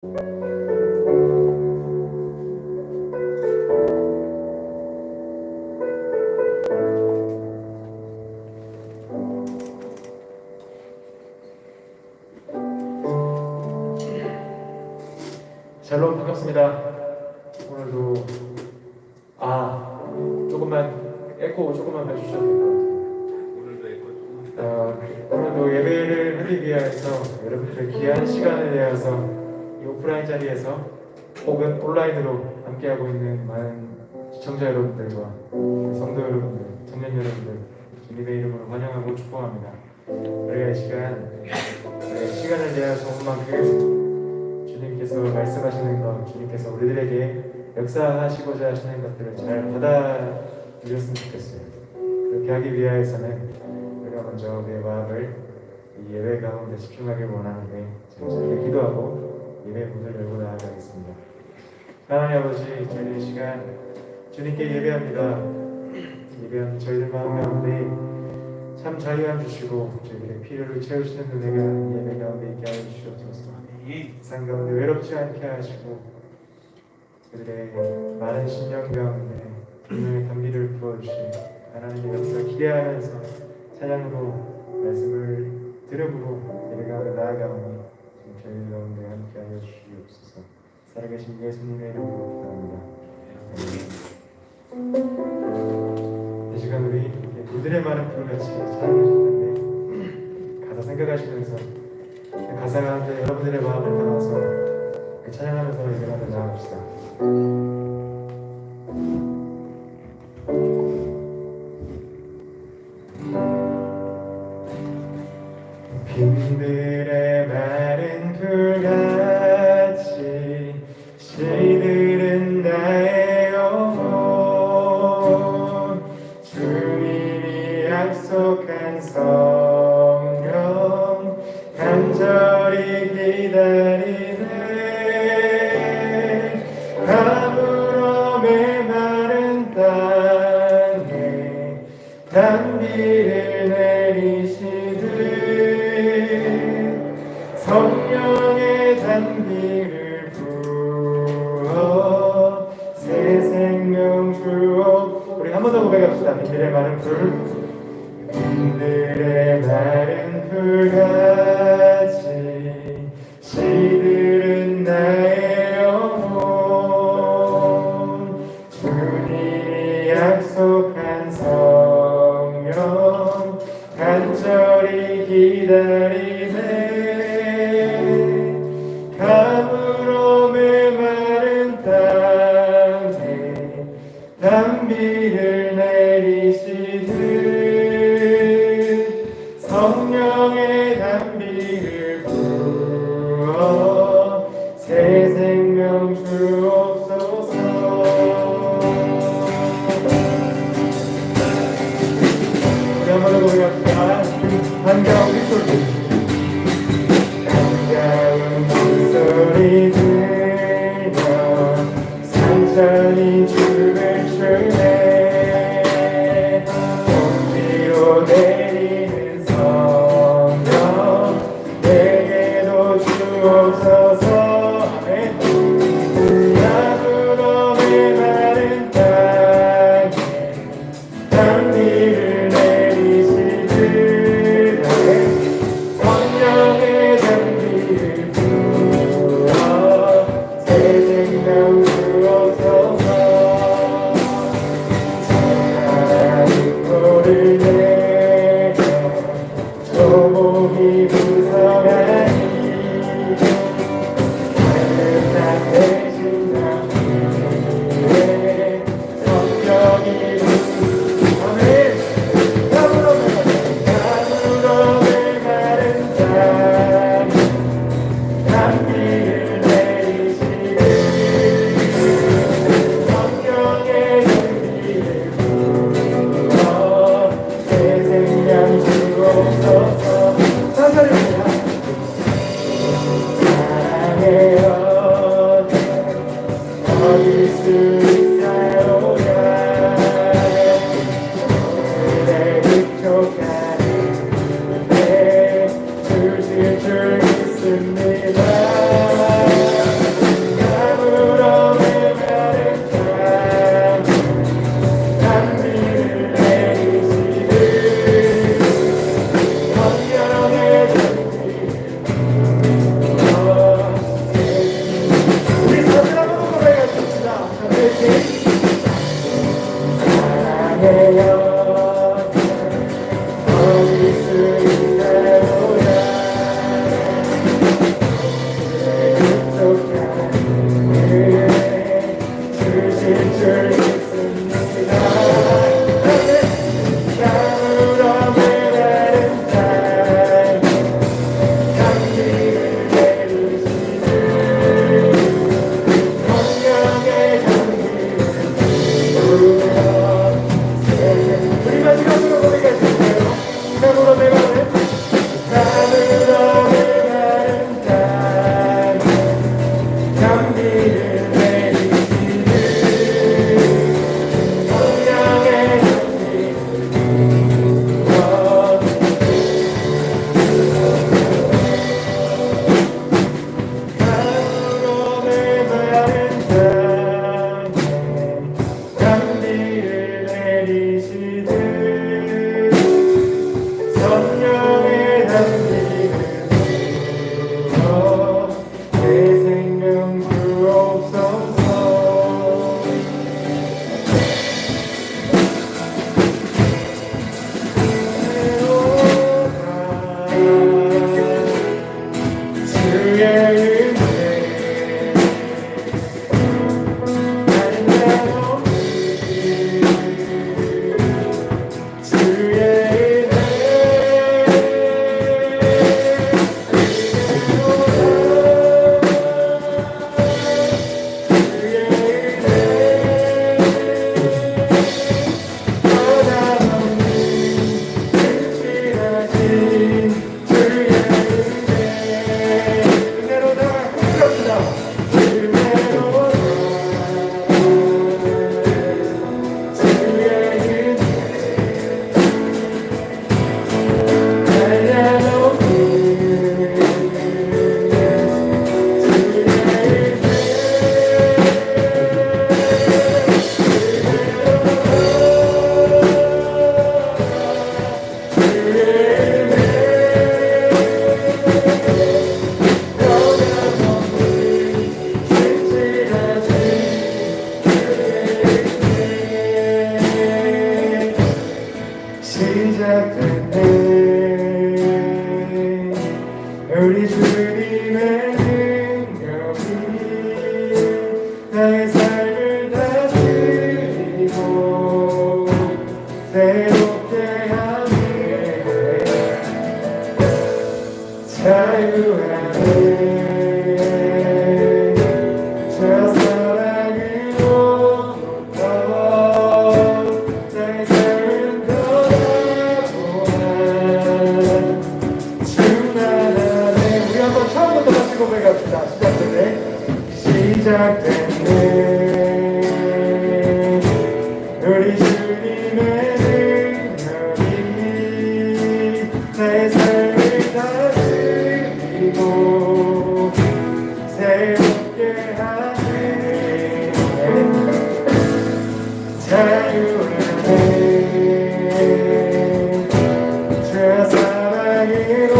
샬롬, 반갑습니다. 오늘도 조금만 에코 조금만 해주셔도 될 것 같아요. 오늘도 예배를 하기 위해서 여러분들의 귀한 시간을 내어서 이 오프라인 자리에서 혹은 온라인으로 함께하고 있는 많은 시청자 여러분들과 성도 여러분들, 청년 여러분들 주님의 이름으로 환영하고 축복합니다. 우리가 이 시간을 내어서 온 만큼 주님께서 말씀하시는 것, 주님께서 우리들에게 역사하시고자 하시는 것들을 잘 받아들였으면 좋겠어요. 그렇게 하기 위해서는 우리가 먼저 우리의 마음을 이 예배 가운데 집중하길 원하는데 저희가 기도하고 예배 문을 열고 나아가겠습니다. 하나님 아버지, 저희는 이 시간 주님께 예배합니다. 예배한 저희들 마음 가운데 참 자유함 주시고 저희들의 필요를 채우시는 은혜가 예배 가운데 있게 하여 주시옵소서. 세상 가운데 외롭지 않게 하시고 그들의 많은 심령 가운데 분명히 감기를 부어주신 하나님의 역사 기대하면서 찬양으로 말씀을 들음으로 예배 가운데 나아가오니 지금 저희 가운데 함께 하여 주시옵소서. 살아계신 예수님의 이름으로 기도합니다. 이 시간 우리 그들의 많은 불같이 찬양하실 텐데 가사 생각하시면서 가사 가운데 여러분들의 마음을 담아서 찬양하면서 예배하며 나아갑시다. 빈들의 마른 불같이 시들은 나의 영혼 주님이 약속한 성령 간절히 기다리네. 가물어 메마른 땅에 단비를 내리시듯 성령의 단비를 부어 새 생명 주옵. 우리 한 번 더 고백합시다. 빈들의 마른 불, 빈들의 마른 불같이 시들은 나의 영혼 주님이 약속한 성령 간절히 기다리네. 가물어 메마른 땅에 단비를 내리시듯 성령의 단비를 부어 새 생명 주옵소서. 우리 한번 더 고백합시다. 한가운 빗소리, 한가운 빗소리 들려 산천이 춤을 추네. 공기로 내리는 성령 내게도 주옵소서. 나무로 메마른 땅에 단비를 내리시듯 성령의 단비를 부어 시작됐네. 우리 주님의 능력이 내 삶을 다스리고 새롭게 하네. 자유를 내 주 사랑으로부터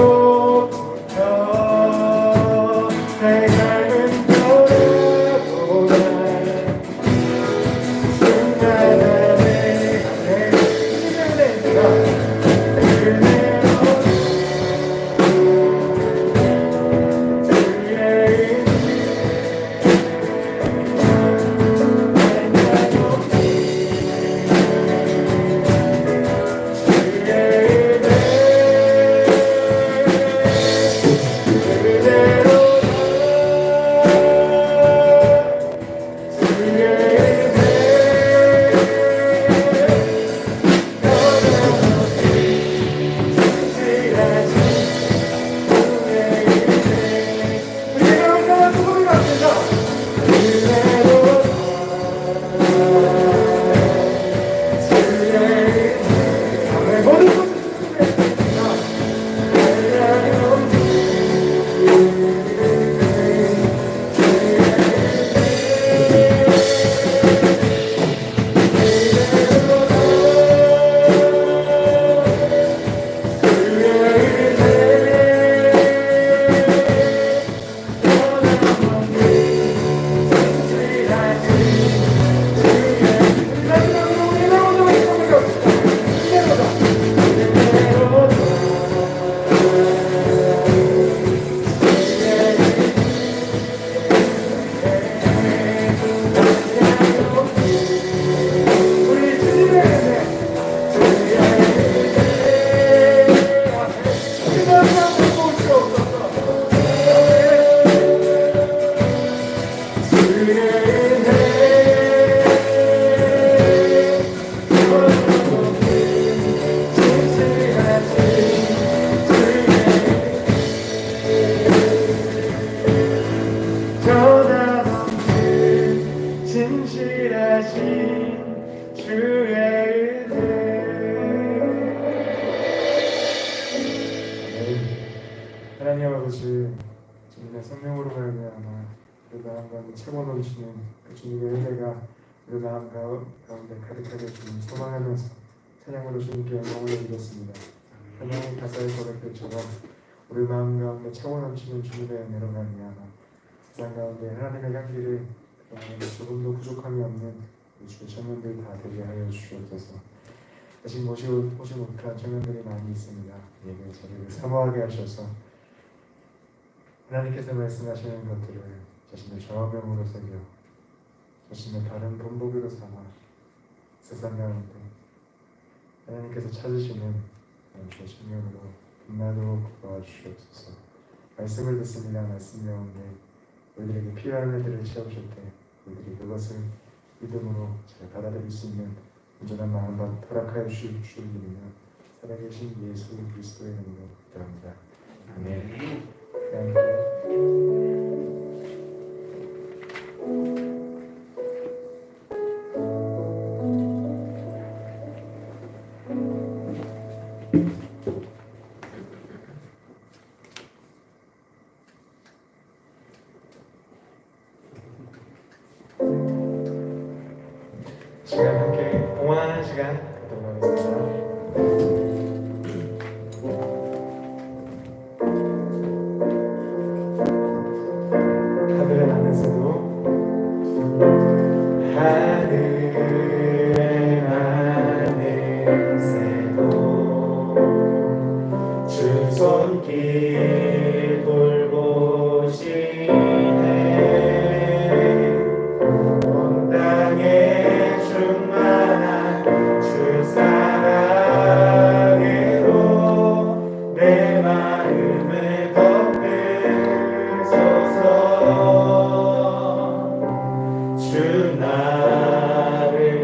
내 삶은 돌아보다 순간하네. 내 힘을 내니까 그대로 주의 진실하신 주의 은혜. 하나님 아버지, 주님의 성령으로 말미암아 우리 마음 가운데 채워넣어 주시는 그 주님의 은혜가 우리 마음 가운데 가득하게 주님 소망하면서 찬양으로 주님께 영광을 드리겠습니다. 찬양의 가사의 고백들처럼 우리 마음 가운데 채워 넘치는 주님의 은혜로 말미암아 세상 가운데 하나님의 향기를 조금도 부족함이 없는 주의 청년들 다 되게 하여 주시옵소서. 아직 오지 못한 청년들이 많이 있습니다. 예배 자리를 사모하게 하셔서 하나님께서 말씀하시는 것들을 자신의 좌우명으로 새겨 자신의 바른 본보기로 삼아 세상 가운데 하나님께서 찾으시는 주의 청년으로 빛나도록 도와주시옵소서. 말씀을 듣습니다. 말씀 가운데 우리들에게 필요한 일들을 채우실 때 우리들이 그것을 믿음으로 잘 받아들일 수 있는 온전한 마음과 허락하여 주시옵기며 살아계신 예수 그리스도의 이름으로 기도합니다. 아멘. 시간 함께 봉헌하는 시간 갖도록 하겠습니다. 하늘에 나는 새도 하늘에 나는 새도 주 손길 돌보시네. 온 땅에 충만한 주 사랑으로 내 마음을 덮으소서. 주 나를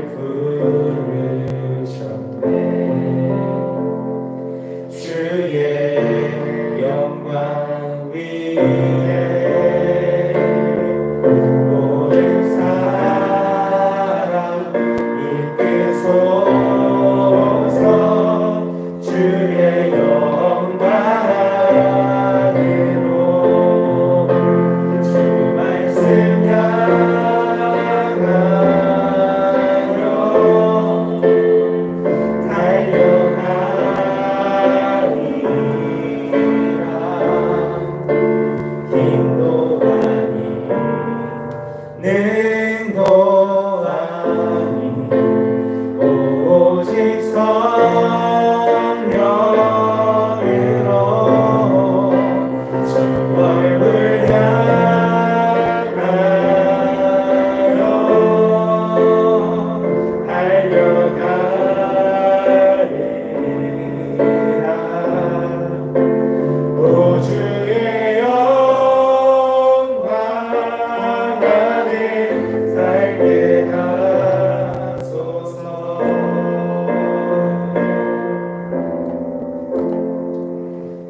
인도하니 오직 성령으로 주 얼굴 향하여 달려가리라. 오 주의 영광 안에 살게 하소서.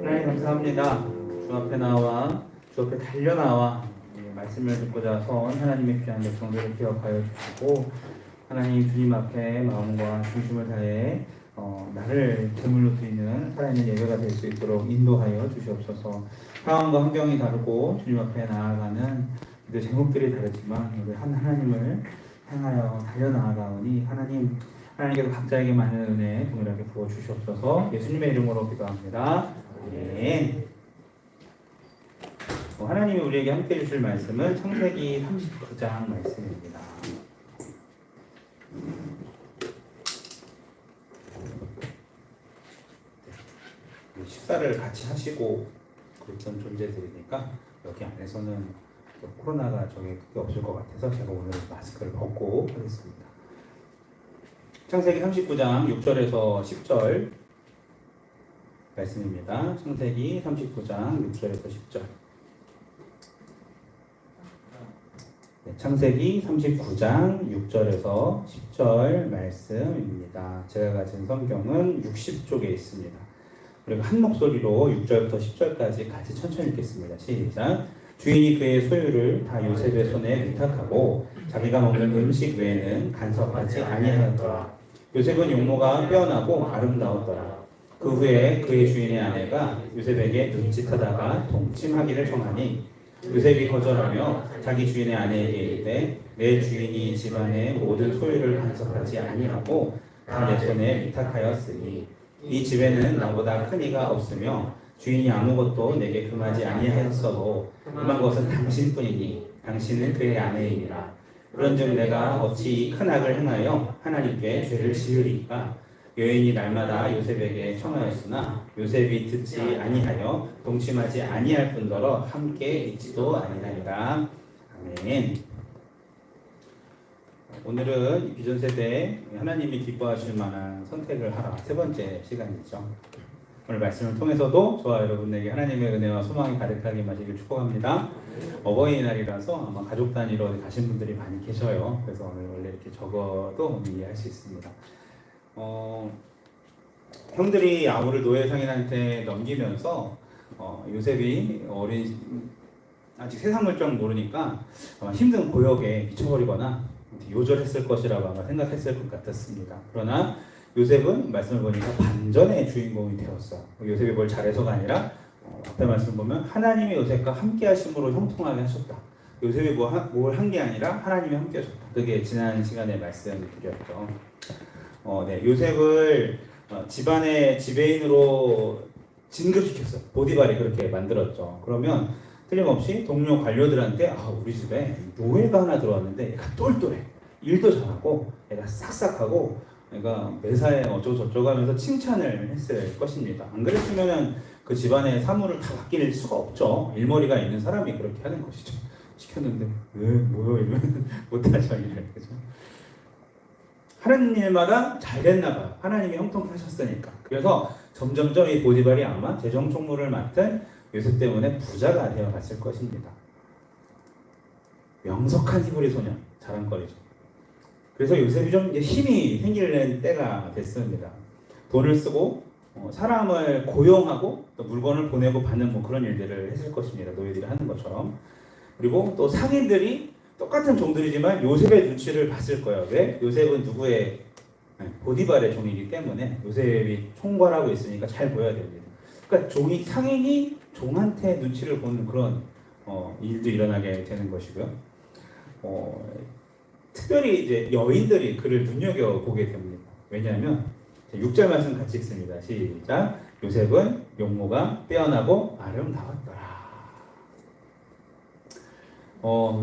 하나님 감사합니다. 주 앞에 나와 주 앞에 달려나와 말씀을 듣고자 선 하나님의 귀한 백성들을 기억하여 주시고, 하나님 주님 앞에 마음과 중심을 다해 나를 제물로 드리는 살아있는 예배가 될 수 있도록 인도하여 주시옵소서. 상황과 환경이 다르고 주님 앞에 나아가는 그 제목들이 다르지만 우리 한 하나님을 향하여 달려나아가오니 하나님께서 각자에게 많은 은혜 동일하게 부어 주시옵소서. 예수님의 이름으로 기도합니다. 아멘. 하나님이 우리에게 함께 해주실 말씀은 창세기 39장 말씀입니다. 식사를 같이 하시고 그랬던 존재들이니까 여기 안에서는 코로나가 저게 크게 없을 것 같아서 제가 오늘 마스크를 벗고 하겠습니다. 창세기 39장 6절에서 10절 말씀입니다. 창세기 39장 6절에서 10절. 창세기 39장 6절에서 10절 말씀입니다. 제가 가진 성경은 60쪽에 있습니다. 그리고 한 목소리로 6절부터 10절까지 같이 천천히 읽겠습니다. 시작. 주인이 그의 소유를 다 요셉의 손에 위탁하고 자기가 먹는 음식 외에는 간섭하지 아니하였더라. 요셉은 용모가 빼어나고 아름다웠더라. 그 후에 그의 주인의 아내가 요셉에게 눈짓하다가 동침하기를 청하니 요셉이 거절하며 자기 주인의 아내에게 이르되 내 주인이 집안의 모든 소유를 간섭하지 아니하고 다 내 손에 위탁하였으니 이 집에는 나보다 큰 이가 없으며 주인이 아무것도 내게 금하지 아니하였어도 금한 것은 당신뿐이니 당신은 그의 아내이니라. 그런즉 내가 어찌 이 큰 악을 행하여 하나님께 죄를 지으리까. 여인이 날마다 요셉에게 청하였으나 요셉이 듣지 아니하여 동침하지 아니할 뿐더러 함께 있지도 아니하니라. 아멘. 오늘은 비전 세대에 하나님이 기뻐하실 만한 선택을 하라 세 번째 시간이죠. 오늘 말씀을 통해서도 저와 여러분에게 하나님의 은혜와 소망이 가득하게 마시길 축복합니다. 어버이날이라서 아마 가족 단위로 가신 분들이 많이 계셔요. 그래서 오늘 원래 이렇게 적어도 이해할 수 있습니다. 형들이 아우를 노예 상인한테 넘기면서 요셉이 아직 세상 물정 모르니까 아마 힘든 고역에 미쳐버리거나 요절했을 것이라고 아마 생각했을 것 같았습니다. 그러나 요셉은 말씀을 보니까 반전의 주인공이 되었어요. 요셉이 뭘 잘해서가 아니라 앞에 말씀 보면 하나님이 요셉과 함께 하심으로 형통하게 하셨다. 요셉이 뭘 한 게 아니라 하나님이 함께 하셨다. 그게 지난 시간에 말씀드렸죠. 요셉을 집안의 지배인으로 진급시켰어요. 보디발이 그렇게 만들었죠. 그러면 틀림없이 동료 관료들한테 우리 집에 노예가 하나 들어왔는데 얘가 똘똘해. 일도 잘하고 얘가 싹싹하고 얘가 매사에 어쩌고저쩌고 하면서 칭찬을 했을 것입니다. 안 그랬으면 그 집안의 사물을 다 맡길 수가 없죠. 일머리가 있는 사람이 그렇게 하는 것이죠. 시켰는데 왜 뭐요 이러면 못하죠. 그죠? 하는 일마다 잘 됐나 봐요. 하나님이 형통케 하셨으니까. 그래서 점점점 이 보디발이 아마 재정 총무를 맡은 요셉 때문에 부자가 되어 갔을 것입니다. 명석한 히브리 소년, 자랑거리죠. 그래서 요셉이 좀 힘이 생기는 때가 됐습니다. 돈을 쓰고 사람을 고용하고 또 물건을 보내고 받는 그런 일들을 했을 것입니다. 노예들이 하는 것처럼. 그리고 또 상인들이 똑같은 종들이지만 요셉의 눈치를 봤을 거예요. 왜? 요셉은 누구의 보디발의 종이기 때문에 요셉이 총괄하고 있으니까 잘 보여야 됩니다. 그러니까 상인이 종한테 눈치를 보는 그런 일도 일어나게 되는 것이고요. 특별히 이제 여인들이 그를 눈여겨보게 됩니다. 왜냐하면 6절 말씀 같이 읽습니다. 시작. 요셉은 용모가 빼어나고 아름다웠더라.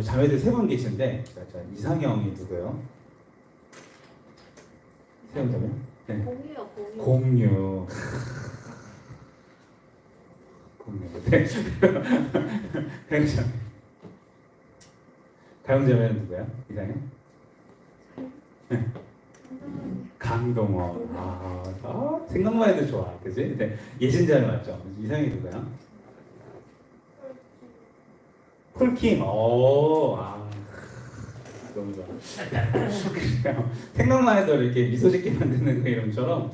자매들 3분 계신데 자, 이상형이 누구예요? 세영 자매? 네. 공유요, 공유. 공유. 공유. 네. 세영 자매. 다영 자매는 누구야? 이상형? 강동원. 생각만 해도 좋아, 그지? 네. 예진자는 맞죠? 이상이 누구야? 폴킴. 너무 좋아. 그래요. 생각만 해도 이렇게 미소 짓게 만드는 그 이름처럼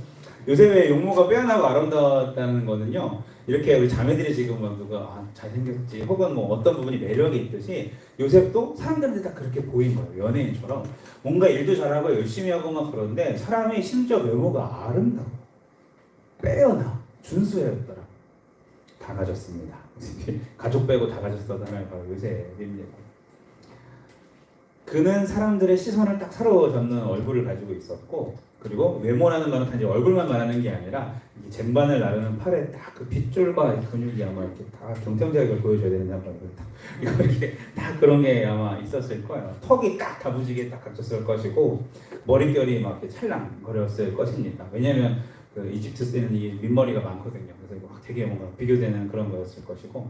요새 왜 용모가 빼어나고 아름다웠다는 거는요. 이렇게 우리 자매들이 지금 막 누가 잘생겼지 혹은 뭐 어떤 부분이 매력이 있듯이 요셉도 사람들한테 다 그렇게 보인 거예요. 연예인처럼 뭔가 일도 잘하고 열심히 하고 막 그런데 사람이 심지어 외모가 아름다워 빼어나 준수했더라. 다 가졌습니다. 가족 빼고 다 가졌다는 바로 요셉입니다. 그는 사람들의 시선을 딱 사로잡는 얼굴을 가지고 있었고, 그리고 외모라는 말은 단지 얼굴만 말하는 게 아니라 이 쟁반을 나르는 팔에 딱 그 핏줄과 근육이 아마 이렇게 다 경쟁자격을 보여줘야 되는 한번 이렇게 딱 그런 게 아마 있었을 거예요. 턱이 딱 다부지게 딱 갖췄을 것이고 머릿결이 막 이렇게 찰랑거렸을 것입니다. 왜냐하면 그 이집트에는 이 민머리가 많거든요. 그래서 막 되게 뭔가 비교되는 그런 거였을 것이고,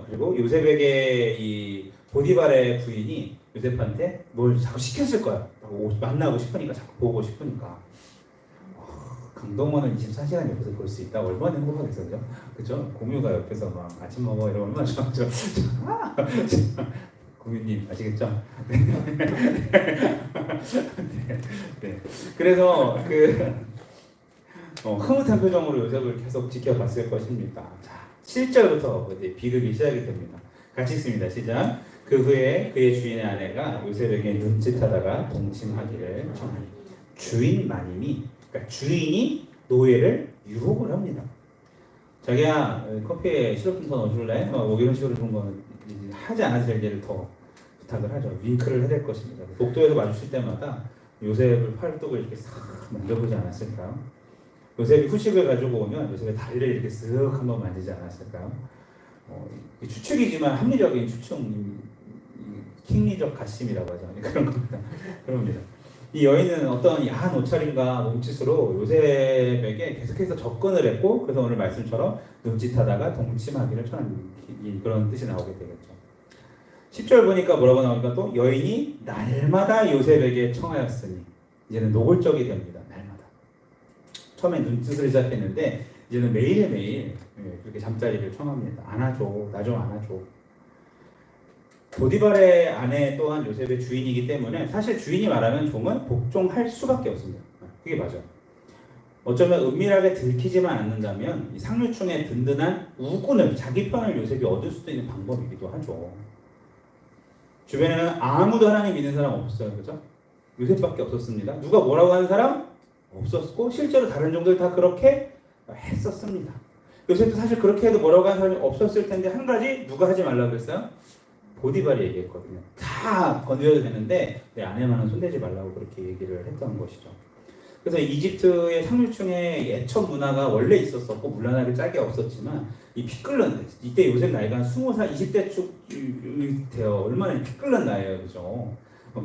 그리고 요셉에게 이 보디발의 부인이 요셉한테 뭘 자꾸 시켰을 거야. 만나고 싶으니까, 자꾸 보고 싶으니까. 강동원을 24시간 옆에서 볼 수 있다. 얼마나 행복하겠어요, 그죠? 공유가 옆에서 막 아침 먹어 이러면 얼마나 좋죠. 공유님 아시겠죠? 네. 그래서 흐뭇한 표정으로 요셉을 계속 지켜봤을 것입니다. 자, 7절부터 이제 비극이 시작이 됩니다. 같이 읽습니다. 시작. 그 후에 그의 주인의 아내가 요셉에게 눈짓하다가 동침하기를 청하니 주인 마님이, 그러니까 주인이 노예를 유혹을 합니다. 자기야 커피에 시럽 좀 더 넣어줄래? 뭐 이런 식으로 그런 거 하지 않아도 될 일을 더 부탁을 하죠. 윙크를 해야 될 것입니다. 복도에서 마주칠 때마다 요셉을 팔뚝을 이렇게 싹 만져보지 않았을까요? 요셉이 후식을 가지고 오면 요셉의 다리를 이렇게 쓱 한번 만지지 않았을까요? 추측이지만 합리적인 추측, 킹리적 가심이라고 하죠. 그런 겁니다. 그럽니다. 이 여인은 어떤 야한 옷차림과 몸짓으로 요셉에게 계속해서 접근을 했고, 그래서 오늘 말씀처럼 눈짓하다가 동침하기를 청한 그런 뜻이 나오게 되겠죠. 10절 보니까 뭐라고 나오니까 또 여인이 날마다 요셉에게 청하였으니 이제는 노골적이 됩니다. 날마다. 처음에 눈짓을 시작했는데 이제는 매일매일 그렇게 잠자리를 청합니다. 안아줘, 나 좀 안아줘. 보디발의 아내 또한 요셉의 주인이기 때문에 사실 주인이 말하면 종은 복종할 수밖에 없습니다. 그게 맞아요. 어쩌면 은밀하게 들키지만 않는다면 이 상류층의 든든한 우군을, 자기 편을 요셉이 얻을 수도 있는 방법이기도 하죠. 주변에는 아무도 하나님 믿는 사람 없었어요. 그죠? 요셉밖에 없었습니다. 누가 뭐라고 하는 사람? 없었고 실제로 다른 종들 다 그렇게 했었습니다. 요셉도 사실 그렇게 해도 뭐라고 하는 사람이 없었을 텐데 한 가지 누가 하지 말라고 했어요? 보디발이 얘기했거든요. 다 건드려도 되는데 내 아내만은 손대지 말라고 그렇게 얘기를 했던 것이죠. 그래서 이집트의 상류층의 예천 문화가 원래 있었었고 물란하게 짝이 없었지만 이 피 끓는, 이때 요셉 나이가 한 20살, 20대 쭉 돼요. 얼마나 피 끓는 나이에요. 그죠?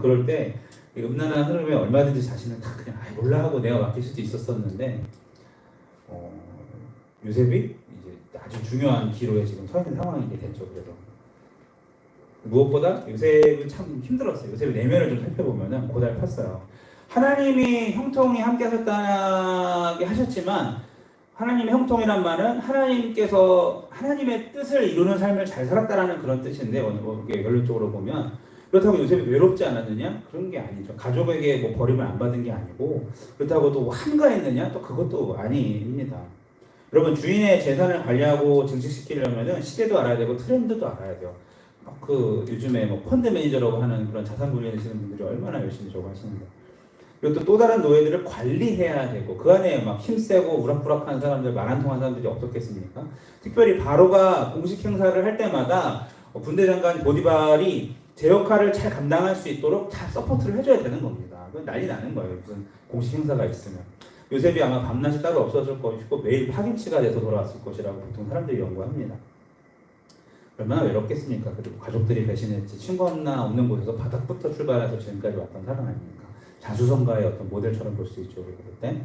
그럴 때 음란한 흐름에 얼마든지 자신은 다 그냥 몰라 하고 내가 맡길 수도 있었었는데 요셉이 이제 아주 중요한 기로에 지금 서 있는 상황이 됐죠. 그래서 무엇보다 요셉은 참 힘들었어요. 요셉의 내면을 좀 살펴보면은 고달팠어요. 하나님이 형통이 함께 하셨다게 하셨지만 하나님의 형통이란 말은 하나님께서 하나님의 뜻을 이루는 삶을 잘 살았다라는 그런 뜻인데 결론적으로 보면 그렇다고 요셉이 외롭지 않았느냐? 그런 게 아니죠. 가족에게 뭐 버림을 안 받은 게 아니고 그렇다고 또 한가했느냐? 또 그것도 아닙니다. 여러분 주인의 재산을 관리하고 증식시키려면은 시대도 알아야 되고 트렌드도 알아야 돼요. 요즘에 뭐 펀드 매니저라고 하는 그런 자산 분리하시는 분들이 얼마나 열심히 저거 하시는데, 그리고 또 다른 노예들을 관리해야 되고 그 안에 막 힘세고 우락부락한 사람들, 말 안 통한 사람들이 없었겠습니까? 특별히 바로가 공식 행사를 할 때마다 군대장관 보디발이 제 역할을 잘 감당할 수 있도록 다 서포트를 해줘야 되는 겁니다. 그건 난리 나는 거예요. 무슨 공식 행사가 있으면. 요셉이 아마 밤낮이 따로 없었을 것이고 매일 파김치가 돼서 돌아왔을 것이라고 보통 사람들이 연구합니다. 얼마나 외롭겠습니까? 그리고 가족들이 배신했지 친구 하나 없는 곳에서 바닥부터 출발해서 지금까지 왔던 사람 아닙니까? 자수성가의 어떤 모델처럼 볼 수 있죠. 우리가 볼 때.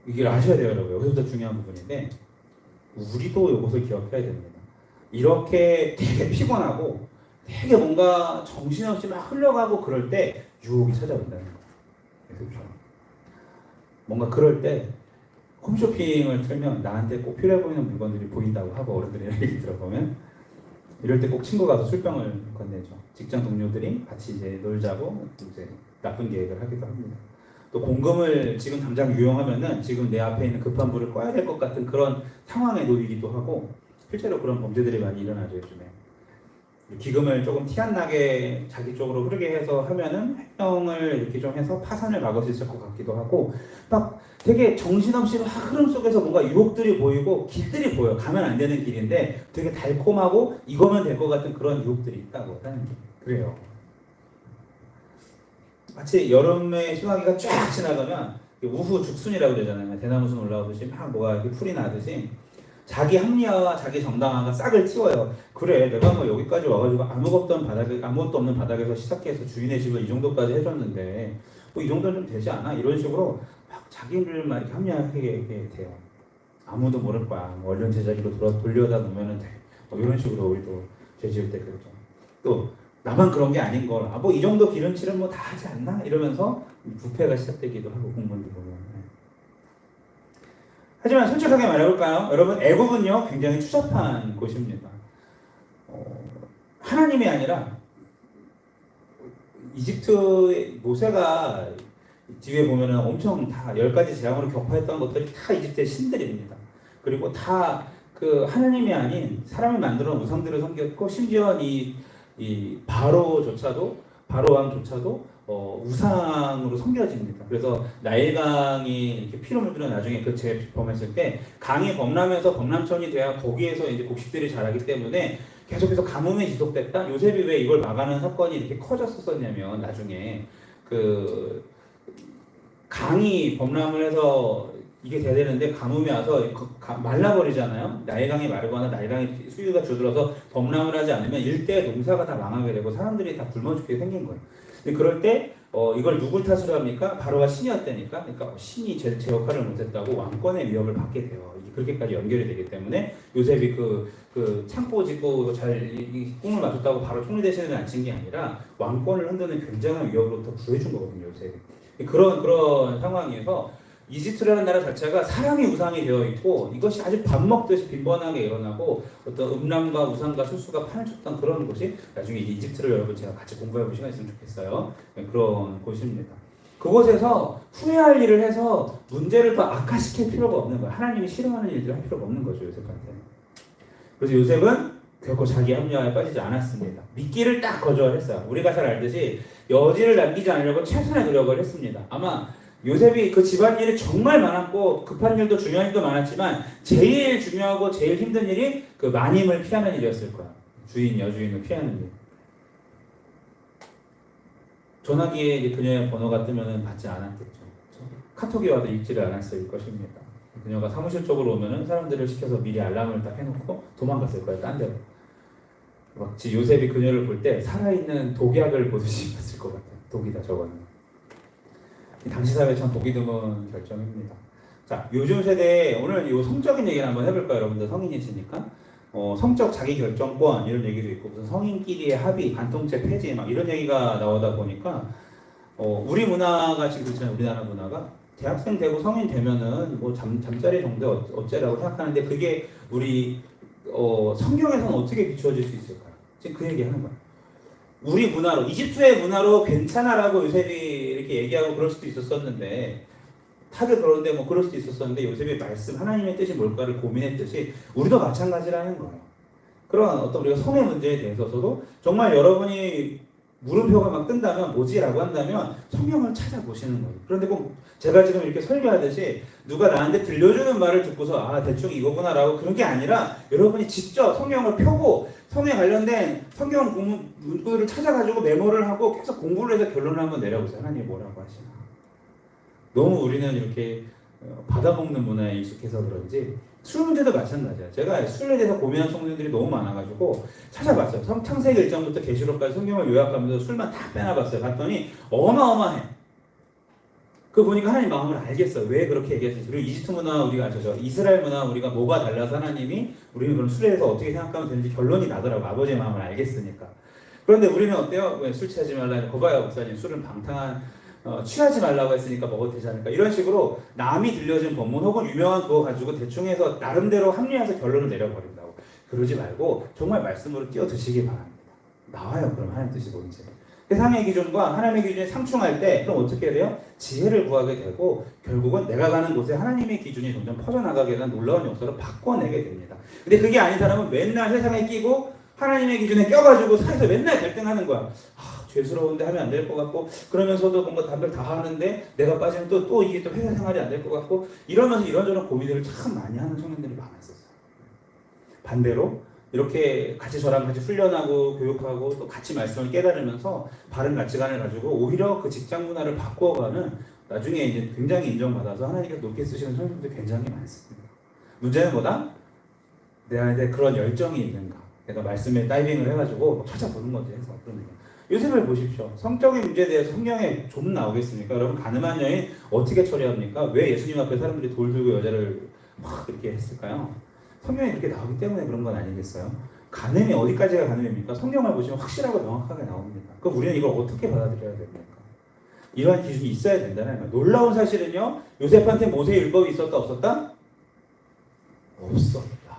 이걸 아셔야 돼요, 여러분. 여기서부터 중요한 부분인데 우리도 이것을 기억해야 됩니다. 이렇게 되게 피곤하고 되게 뭔가 정신없이 막 흘러가고 그럴 때 유혹이 찾아온다는 거예요. 요즘처럼. 뭔가 그럴 때 홈쇼핑을 틀면 나한테 꼭 필요해 보이는 물건들이 보인다고 하고 어른들이 얘기 들어보면 이럴 때 꼭 친구 가서 술병을 건네죠. 직장 동료들이 같이 이제 놀자고 이제 나쁜 계획을 하기도 합니다. 또 공금을 지금 당장 유용하면은 지금 내 앞에 있는 급한 불을 꺼야 될 것 같은 그런 상황에 놓이기도 하고 실제로 그런 범죄들이 많이 일어나죠 요즘에. 기금을 조금 티 안 나게 자기 쪽으로 흐르게 해서 하면은 횡령을 이렇게 좀 해서 파산을 막을 수 있을 것 같기도 하고 막 되게 정신없이 막 흐름 속에서 뭔가 유혹들이 보이고 길들이 보여. 가면 안 되는 길인데 되게 달콤하고 이거면 될 것 같은 그런 유혹들이 있다고 하는 게 그래요. 마치 여름에 휴가기가 쫙 지나가면 우후 죽순이라고 그러잖아요. 대나무순 올라오듯이 막 뭐가 이렇게 풀이 나듯이 자기 합리화와 자기 정당화가 싹을 틔워요. 그래, 내가 뭐 여기까지 와가지고 아무것도 없는 바닥에서 시작해서 주인의 집을 이 정도까지 해줬는데 뭐 이 정도는 좀 되지 않아? 이런 식으로 막 자기들만 이렇게 합리화하게 돼요. 아무도 모를 거야. 뭐 얼른 제자리로 돌려다 놓으면 돼. 뭐 이런 식으로 우리도 죄 지을 때 그러죠. 또 나만 그런 게 아닌 걸, 뭐 이 정도 기름칠은 뭐 다 하지 않나? 이러면서 부패가 시작되기도 하고 공무원들 보면. 하지만 솔직하게 말해볼까요? 여러분, 애국은요 굉장히 추잡한 곳입니다. 하나님이 아니라 이집트의 모세가 뒤에 보면은 엄청 다 10가지 재앙으로 격파했던 것들이 다 이집트의 신들입니다. 그리고 다 그 하나님이 아닌 사람이 만들어 놓은 우상들을 섬겼고 심지어 이 바로 왕조차도 우상으로 섬겨집니다. 그래서 나일강이 이렇게 피로 물들어 나중에 그 재범했을 때 강이 범람해서 범람천이 돼야 거기에서 이제 곡식들이 자라기 때문에 계속해서 가뭄이 지속됐다. 요셉이 왜 이걸 막아낸 사건이 이렇게 커졌었냐면 나중에 그 강이 범람을 해서 이게 돼야 되는데 가뭄이 와서 말라버리잖아요. 나일강이 마르거나 나일강이 수위가 줄어들어서 범람을 하지 않으면 일대 농사가 다 망하게 되고 사람들이 다 굶어 죽게 생긴 거예요. 근데 그럴 때 이걸 누굴 탓으로 합니까? 바로가 신이었다니까. 그러니까 신이 제 역할을 못했다고 왕권의 위협을 받게 돼요. 그렇게까지 연결이 되기 때문에 요셉이 그 창고 짓고 이 꿈을 맞췄다고 바로 총리 대신에 앉힌 게 아니라 왕권을 흔드는 굉장한 위협으로부터 구해준 거거든요. 요셉이. 그런 상황에서 이집트라는 나라 자체가 사람이 우상이 되어 있고 이것이 아주 밥 먹듯이 빈번하게 일어나고 어떤 음란과 우상과 술수가 판을 쳤던 그런 곳이 나중에 이집트를 여러분 제가 같이 공부해볼 시간 있으면 좋겠어요. 그런 곳입니다. 그곳에서 후회할 일을 해서 문제를 더 악화시킬 필요가 없는 거예요. 하나님이 싫어하는 일들을 할 필요가 없는 거죠. 요셉한테. 그래서 요셉은 결코 자기 합리화에 빠지지 않았습니다. 미끼를 딱 거절했어요. 우리가 잘 알듯이 여지를 남기지 않으려고 최선의 노력을 했습니다. 아마 요셉이 그 집안일이 정말 많았고 급한 일도 중요한 일도 많았지만 제일 중요하고 제일 힘든 일이 그 마님을 피하는 일이었을 거야. 주인, 여주인을 피하는 일. 전화기에 그녀의 번호가 뜨면 받지 않았겠죠. 카톡이 와도 읽지를 않았을 것입니다. 그녀가 사무실 쪽으로 오면은 사람들을 시켜서 미리 알람을 딱 해놓고 도망갔을 거예요. 딴 데로. 마치 요셉이 그녀를 볼 때 살아있는 독약을 보듯이 봤을 것 같아요. 독이다 저거는. 당시 사회 참 보기 드문 결정입니다. 자, 요즘 세대에 오늘 이 성적인 얘기를 한번 해볼까요? 여러분들 성인이시니까 성적 자기 결정권 이런 얘기도 있고 무슨 성인끼리의 합의, 간통죄 폐지 막 이런 얘기가 나오다 보니까 우리 문화가 지금 그렇잖아요. 우리나라 문화가 대학생 되고 성인 되면은 뭐 잠자리 정도 어째라고 생각하는데 그게 우리 성경에서는 어떻게 비추어질 수 있을까요? 지금 그 얘기하는 거예요. 우리 문화로 이집트의 문화로 괜찮아라고 요셉이 이렇게 얘기하고 그럴 수도 있었었는데 다들 그러는데 뭐 그럴 수도 있었었는데 요셉의 말씀 하나님의 뜻이 뭘까를 고민했듯이 우리도 마찬가지라는 거예요. 그런 어떤 우리가 성의 문제에 대해서도 정말 여러분이 물음표가 막 뜬다면 뭐지라고 한다면 성경을 찾아보시는 거예요. 그런데 꼭 제가 지금 이렇게 설교하듯이 누가 나한테 들려주는 말을 듣고서 아 대충 이거구나라고 그런 게 아니라 여러분이 직접 성경을 펴고 성에 관련된 성경 문구를 찾아가지고 메모를 하고 계속 공부를 해서 결론을 한번 내려보세요. 하나님이 뭐라고 하시나. 너무 우리는 이렇게 받아먹는 문화에 익숙해서 그런지 술 문제도 마찬가지야. 제가 술에 대해서 고민하는 청년들이 너무 많아가지고 찾아봤어요. 창세기 1장부터 계시록까지 성경을 요약하면서 술만 다 빼놔봤어요. 봤더니 어마어마해. 그거 보니까 하나님 마음을 알겠어요. 왜 그렇게 얘기하시는지. 그리고 이집트 문화 우리가 이스라엘 문화 우리가 뭐가 달라서 하나님이 우리는 그럼 술에 대해서 어떻게 생각하면 되는지 결론이 나더라고. 아버지의 마음을 알겠으니까. 그런데 우리는 어때요? 왜 술 취하지 말라. 거봐요 목사님. 술은 방탕한 취하지 말라고 했으니까 먹어도 되지 않을까. 이런 식으로 남이 들려준 본문 혹은 유명한 그거 가지고 대충 해서 나름대로 합리화해서 결론을 내려버린다고. 그러지 말고 정말 말씀으로 뛰어드시기 바랍니다. 나와요. 그럼 하나님 뜻이 뭔지. 세상의 기준과 하나님의 기준이 상충할 때 그럼 어떻게 해야 돼요? 지혜를 구하게 되고 결국은 내가 가는 곳에 하나님의 기준이 점점 퍼져나가게 되는 놀라운 역사로 바꿔내게 됩니다. 근데 그게 아닌 사람은 맨날 세상에 끼고 하나님의 기준에 껴가지고 사이에서 맨날 갈등하는 거야. 죄스러운데 하면 안 될 것 같고 그러면서도 뭔가 답을 다 하는데 내가 빠지면 또 이게 또 회사 생활이 안 될 것 같고 이러면서 이런저런 고민들을 참 많이 하는 청년들이 많았었어요. 반대로 이렇게 같이 저랑 같이 훈련하고 교육하고 또 같이 말씀을 깨달으면서 바른 가치관을 가지고 오히려 그 직장 문화를 바꿔가는 나중에 이제 굉장히 인정받아서 하나님께서 높게 쓰시는 청년들이 굉장히 많습니다. 문제는 뭐다? 내 안에 그런 열정이 있는가? 내가 말씀에 다이빙을 해가지고 찾아보는 거지 해서 그러면 요셉을 보십시오. 성적인 문제에 대해서 성경에 좀 나오겠습니까? 여러분 가늠한 여인 어떻게 처리합니까? 왜 예수님 앞에 사람들이 돌 들고 여자를 막 그렇게 했을까요? 성경에 그렇게 나오기 때문에 그런 건 아니겠어요? 간음이 어디까지가 간음입니까? 성경을 보시면 확실하고 명확하게 나옵니다. 그럼 우리는 이걸 어떻게 받아들여야 됩니까? 이러한 기준이 있어야 된다는 거예요. 놀라운 사실은요. 요셉한테 모세의 율법이 있었다 없었다? 없었다.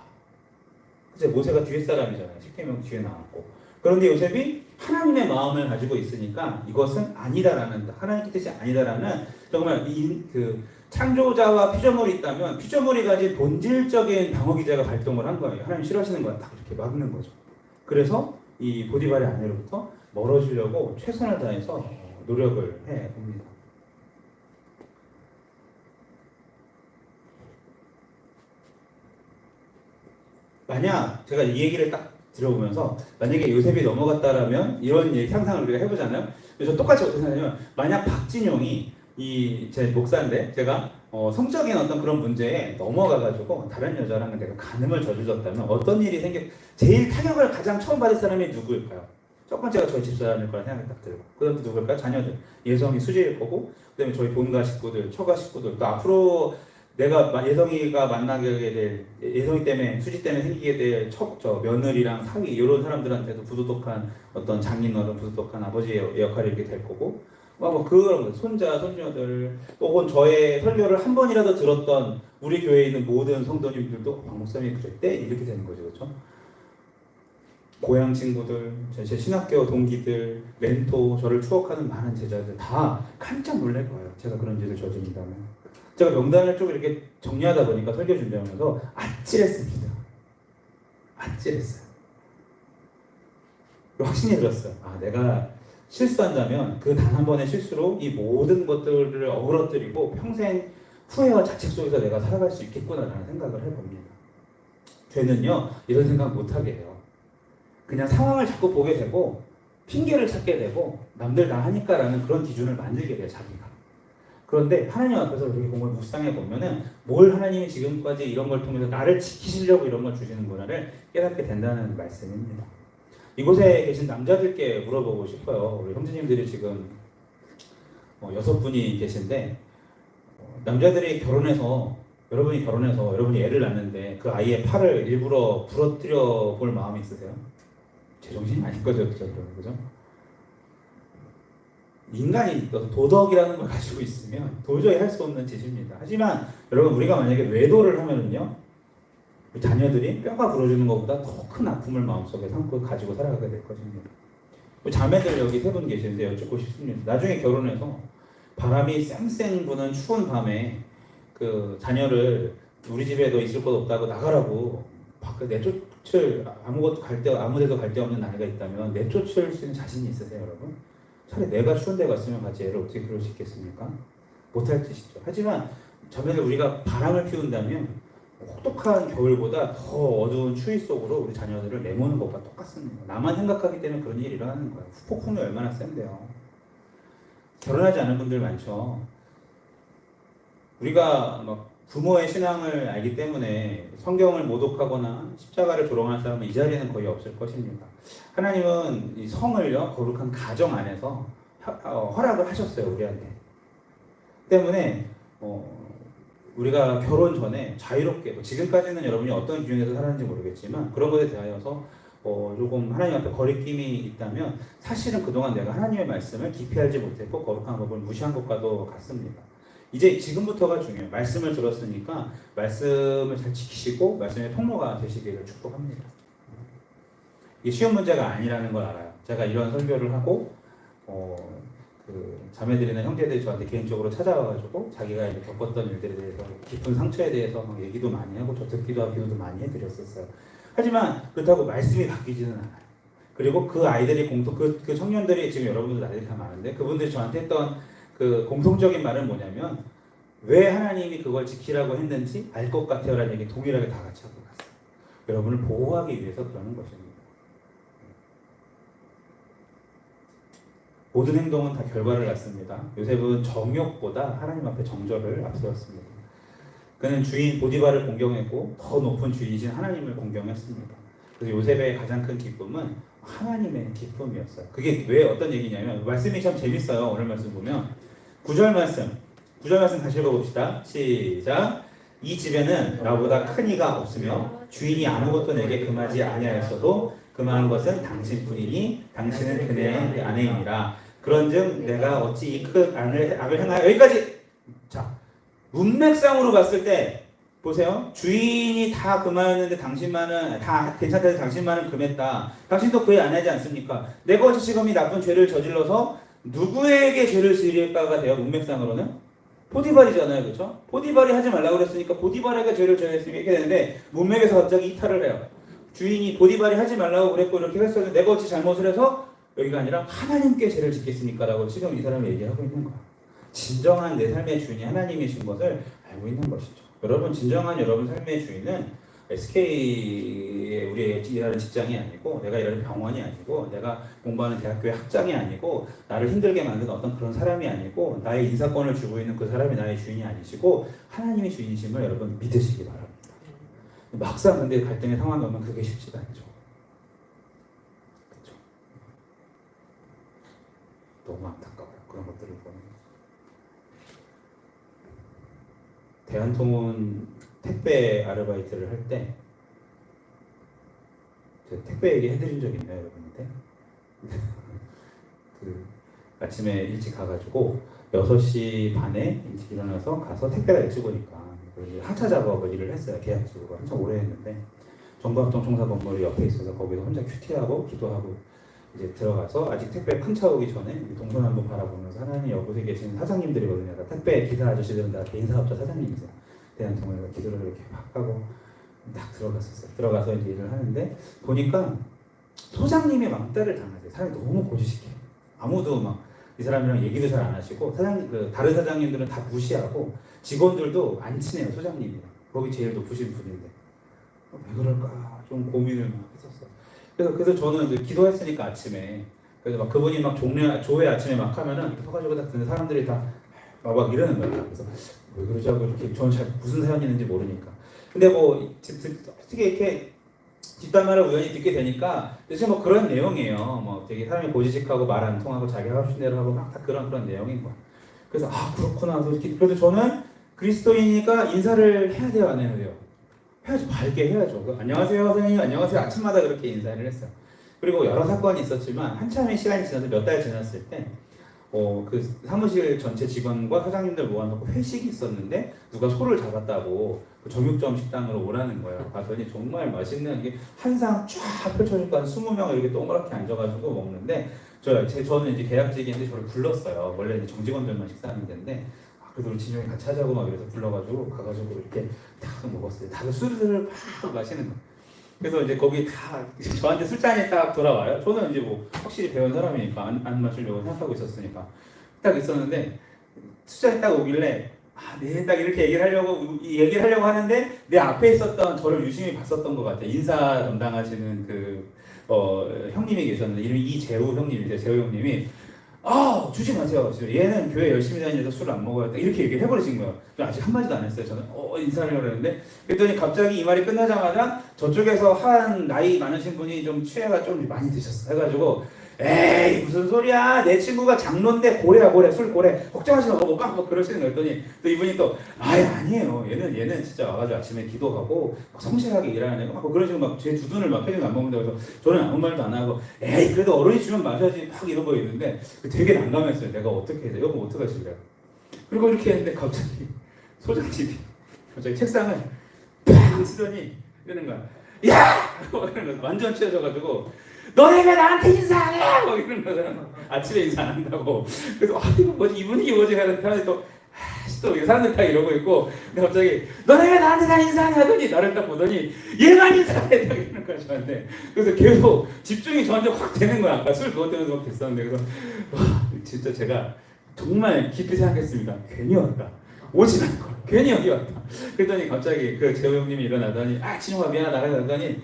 이제 모세가 뒤에 사람이잖아요. 십계명 뒤에 나왔고. 그런데 요셉이 하나님의 마음을 가지고 있으니까 이것은 아니다라는 하나님의 뜻이 아니다라는 정말 그 창조자와 피조물이 있다면 피조물이 가진 본질적인 방어 기제가 발동을 한 거예요. 하나님 싫어하시는 거야. 딱 이렇게 막는 거죠. 그래서 이 보디발의 아내로부터 멀어지려고 최선을 다해서 노력을 해 봅니다. 만약 제가 이 얘기를 딱 들어보면서 만약에 요셉이 넘어갔다라면 이런 상상을 우리가 해보잖아요. 그래서 똑같이 어떻게 생각하냐면 만약 박진용이 제 목사인데 제가 성적인 어떤 그런 문제에 넘어가가지고 다른 여자랑 내가 간음을 저질렀다면 어떤 일이 제일 타격을 가장 처음 받을 사람이 누구일까요? 첫 번째가 저희 집사람일 거라 생각이 딱 들고 그 다음 누구일까요? 자녀들. 예성이 수지일 거고 그 다음에 저희 본가 식구들, 처가 식구들 또 앞으로 내가 예성이가 만나게 될 예성이 때문에 수지 때문에 생기게 될 며느리랑 사위 이런 사람들한테도 부도덕한 어떤 장인어른 부도덕한 아버지의 역할이 이렇게 될 거고 뭐 그런 손자 손녀들 혹은 저의 설교를 한 번이라도 들었던 우리 교회에 있는 모든 성도님들도 박 목사님이 그랬대 이렇게 되는 거죠, 그렇죠? 고향 친구들, 제 신학교 동기들, 멘토, 저를 추억하는 많은 제자들 다 깜짝 놀랄 거예요. 제가 그런 짓을 저지른다면. 제가 명단을 쭉 이렇게 정리하다 보니까 설교 준비하면서 아찔했습니다. 아찔했어요. 확신이 들었어요. 내가 실수한다면 그 단 한 번의 실수로 이 모든 것들을 어그러뜨리고 평생 후회와 자책 속에서 내가 살아갈 수 있겠구나라는 생각을 해봅니다. 죄는요 이런 생각 못하게 해요. 그냥 상황을 자꾸 보게 되고 핑계를 찾게 되고 남들 다 하니까라는 그런 기준을 만들게 돼요, 자기가. 그런데 하나님 앞에서 우리 공을 묵상해 보면은 뭘 하나님이 지금까지 이런 걸 통해서 나를 지키시려고 이런 걸 주시는구나를 깨닫게 된다는 말씀입니다. 이곳에 계신 남자들께 물어보고 싶어요. 우리 형제님들이 지금 6분이 계신데 남자들이 여러분이 결혼해서 여러분이 애를 낳는데 그 아이의 팔을 일부러 부러뜨려 볼 마음이 있으세요? 제정신이 아닐 거죠, 그죠? 인간이 도덕이라는 걸 가지고 있으면 도저히 할 수 없는 짓입니다. 하지만 여러분 우리가 만약에 외도를 하면은요 우리 자녀들이 뼈가 부러지는 것보다 더 큰 아픔을 마음속에 담고 가지고 살아가게 될 것입니다. 우리 자매들 여기 3분 계시는데 여쭙고 싶습니다. 나중에 결혼해서 바람이 쌩쌩 부는 추운 밤에 그 자녀를 우리 집에 너 있을 것 없다고 나가라고 밖에 내쫓을 아무 데도 갈 데 없는 나이가 있다면 내쫓을 수 있는 자신이 있으세요, 여러분? 차라리 내가 추운 데 갔으면 같이 애를 어떻게 그럴 수 있겠습니까? 못할 짓이죠. 하지만 자매들 우리가 바람을 피운다면 혹독한 겨울보다 더 어두운 추위 속으로 우리 자녀들을 내모는 것과 똑같습니다. 나만 생각하기 때문에 그런 일이 일어나는 거예요. 폭풍이 얼마나 센데요. 결혼하지 않은 분들 많죠. 우리가 막 부모의 신앙을 알기 때문에 성경을 모독하거나 십자가를 조롱하는 사람은 이 자리에는 거의 없을 것입니다. 하나님은 이 성을요 거룩한 가정 안에서 허락을 하셨어요 우리한테. 때문에 우리가 결혼 전에 자유롭게 지금까지는 여러분이 어떤 기준에서 살았는지 모르겠지만 그런 것에 대하여서 조금 하나님 앞에 거리낌이 있다면 사실은 그동안 내가 하나님의 말씀을 깊이 알지 못했고 거룩한 법을 무시한 것과도 같습니다. 이제 지금부터가 중요해요. 말씀을 들었으니까 말씀을 잘 지키시고 말씀의 통로가 되시기를 축복합니다. 이게 쉬운 문제가 아니라는 걸 알아요. 제가 이런 설교를 하고 그 자매들이나 형제들이 저한테 개인적으로 찾아와가지고 자기가 이제 겪었던 일들에 대해서 깊은 상처에 대해서 막 얘기도 많이 하고 저 듣기도 하고 기도도 많이 해드렸었어요. 하지만 그렇다고 말씀이 바뀌지는 않아요. 그리고 그 아이들이 그 청년들이 지금 여러분들 나이들이 다 많은데 그분들이 저한테 했던 그 공통적인 말은 뭐냐면 왜 하나님이 그걸 지키라고 했는지 알 것 같아요 라는 얘기 동일하게 다 같이 하고 갔어요. 여러분을 보호하기 위해서 그러는 것입니다. 모든 행동은 다 결과를 낳습니다. 요셉은 정욕보다 하나님 앞에 정절을 앞세웠습니다. 그는 주인 보디발을 공경했고 더 높은 주인이신 하나님을 공경했습니다. 그래서 요셉의 가장 큰 기쁨은 하나님의 기쁨이었어요. 그게 왜 어떤 얘기냐면 말씀이 참 재밌어요. 오늘 말씀 보면 9절 말씀 다시 읽어봅시다. 시작. 이 집에는 나보다 큰 이가 없으며 주인이 아무것도 내게 금하지 아니하였어도 금한 것은 당신뿐이니 당신은 그의 아내이니라. 그런즉 내가 어찌 이 큰 악을 행하여 여기까지. 자, 문맥상으로 봤을 때 보세요. 주인이 다 금하였는데 당신만은 다 괜찮다 해서 당신만은 금했다. 당신도 그의 아내지 않습니까? 내가 어찌 지금 이 나쁜 죄를 저질러서 누구에게 죄를 지을까가 돼요? 문맥상으로는 포디발이잖아요, 그렇죠? 포디발이 하지 말라고 그랬으니까 포디발에게 죄를 저질렀으니까 이렇게 되는데 문맥에서 갑자기 이탈을 해요. 주인이 포디발이 하지 말라고 그랬고 이렇게 했었는데 내가 어찌 잘못을 해서 여기가 아니라 하나님께 죄를 짓겠습니까라고 지금 이 사람이 얘기하고 있는 거야. 진정한 내 삶의 주인이 하나님이신 것을 알고 있는 것이죠. 여러분 진정한 여러분 삶의 주인은 SK에 우리 일하는 직장이 아니고 내가 일하는 병원이 아니고 내가 공부하는 대학교의 학장이 아니고 나를 힘들게 만든 어떤 그런 사람이 아니고 나의 인사권을 주고 있는 그 사람이 나의 주인이 아니시고 하나님의 주인이심을 여러분 믿으시기 바랍니다. 막상 근데 갈등의 상황이 오면 그게 쉽지가 않죠. 그렇죠? 너무 안타까워요. 그런 것들을 보면. 대한통운 택배 아르바이트를 할 때 택배 얘기 해드린 적 있나요, 여러분한테? 그 아침에 일찍 가가지고 6시 반에 일찍 일어나서 가서 택배가 일찍 오니까 하차 작업을 일을 했어요. 계약직으로 한참 오래 했는데 정보합동청사 건물이 옆에 있어서 거기서 혼자 큐티하고 기도하고 이제 들어가서 아직 택배 큰 차 오기 전에 동서남북 바라보면서 하나님 여곳에 계신 사장님들이거든요. 택배 기사 아저씨들은 다 개인 사업자 사장님이세요. 대한통운에서 기도를 이렇게 막 하고 딱 들어갔었어요. 들어가서 이제 일을 하는데 보니까 소장님의 왕따를 당하세요. 사람이 너무 고지식해요. 아무도 막 이 사람이랑 얘기도 잘 안 하시고 다른 사장님들은 다 무시하고 직원들도 안 친해요. 소장님이랑. 거기 제일 높으신 분인데 왜 그럴까 좀 고민을 막 했었어요. 그래서 저는 이제 기도했으니까 아침에 그래서 막 그분이 막 조회 아침에 막 하면은 서가지고 딱 듣는 사람들이 다 막 이러는 거예요. 그래서 왜 그러지 하고 이렇게 저는 잘 무슨 사연이 있는지 모르니까. 근데 뭐 어떻게 이렇게 뒷담화를 우연히 듣게 되니까 대체 뭐 그런 내용이에요. 뭐 되게 사람이 고지식하고 말 안 통하고 자기 하고 싶은 대로 하고 막 다 그런 내용인 거야. 그래서 그렇구나. 그래도 저는 그리스도인이니까 인사를 해야 돼요, 안 해야 돼요? 해야죠. 밝게 해야죠. 안녕하세요, 선생님. 안녕하세요. 아침마다 그렇게 인사를 했어요. 그리고 여러 사건이 있었지만 한참의 시간이 지나서 몇 달 지났을 때 그 사무실 전체 직원과 사장님들 모아놓고 회식이 있었는데 누가 소를 잡았다고 그 정육점 식당으로 오라는 거예요. 봤더니 정말 맛있는 게 한 상 쫙 펼쳐지니까 20명 이렇게 동그랗게 앉아가지고 먹는데 저는 이제 계약직인데 저를 불렀어요. 원래 이제 정직원들만 식사하는 데인데 그래도 우리 진영이 같이 하자고 막 이래서 불러가지고 가가지고 이렇게 딱 먹었어요. 다들 술을 막 마시는 거예요. 그래서 이제 거기 다 저한테 술잔이 딱 돌아와요. 저는 이제 뭐 확실히 배운 사람이니까 안 마시려고 생각하고 있었으니까 딱 있었는데 술잔이 딱 오길래 네, 딱 이렇게 얘기를 하려고 하는데 내 앞에 있었던 저를 유심히 봤었던 것 같아요. 인사 담당하시는 형님이 계셨는데 이름이 이재우 형님이세요. 재우 형님이 주지 마세요. 얘는 교회 열심히 다니면서 술을 안 먹어요. 이렇게 얘기를 해버리신 거예요. 아직 한마디도 안 했어요. 저는 인사를 하려고 했는데 그랬더니 갑자기 이 말이 끝나자마자 저쪽에서 한 나이 많으신 분이 좀 취해가 좀 많이 드셨어. 해가지고 에이 무슨 소리야, 내 친구가 장로인데 고래야 고래, 술 고래, 걱정하지 마, 막 그러시는 거. 했더니 또 이분이 또 아니에요, 얘는 진짜 와가지고 아침에 기도하고 막 성실하게 일하는 애고 막 그런 식으로 막 제 두 눈을 막 표정 안 먹는다고 해서 저는 아무 말도 안 하고 에이 그래도 어른이 주면 마셔야지 막 이러고 있는데 되게 난감했어요. 내가 어떻게 해야 돼, 여보 어떡하실래요? 그리고 이렇게 했는데 갑자기 소장님이 갑자기 책상을 팡 치더니 이러는 거야. 야! 막 이러는 거야. 완전 취해져가지고 너네 왜 나한테 인사 안 해? 막 이러는 거잖아. 아침에 인사 안 한다고. 그래서 이거 뭐지, 이 분위기 뭐지 하는 사람이 또 사람들 다 이러고 있고, 근데 갑자기 너네 왜 나한테 다 인사 안 해? 하더니 나를 딱 보더니 얘만 인사해 딱 이러는 거야 저한테. 그래서 계속 집중이 저한테 확 되는 거야. 아까 술 그것 때문에 막 됐었는데. 그래서 와 진짜 제가 정말 깊이 생각했습니다. 괜히 왔다. 오지 않고 괜히 여기 왔다. 그랬더니 갑자기 그 재호 형님이 일어나더니 진영아 미안하다 하더니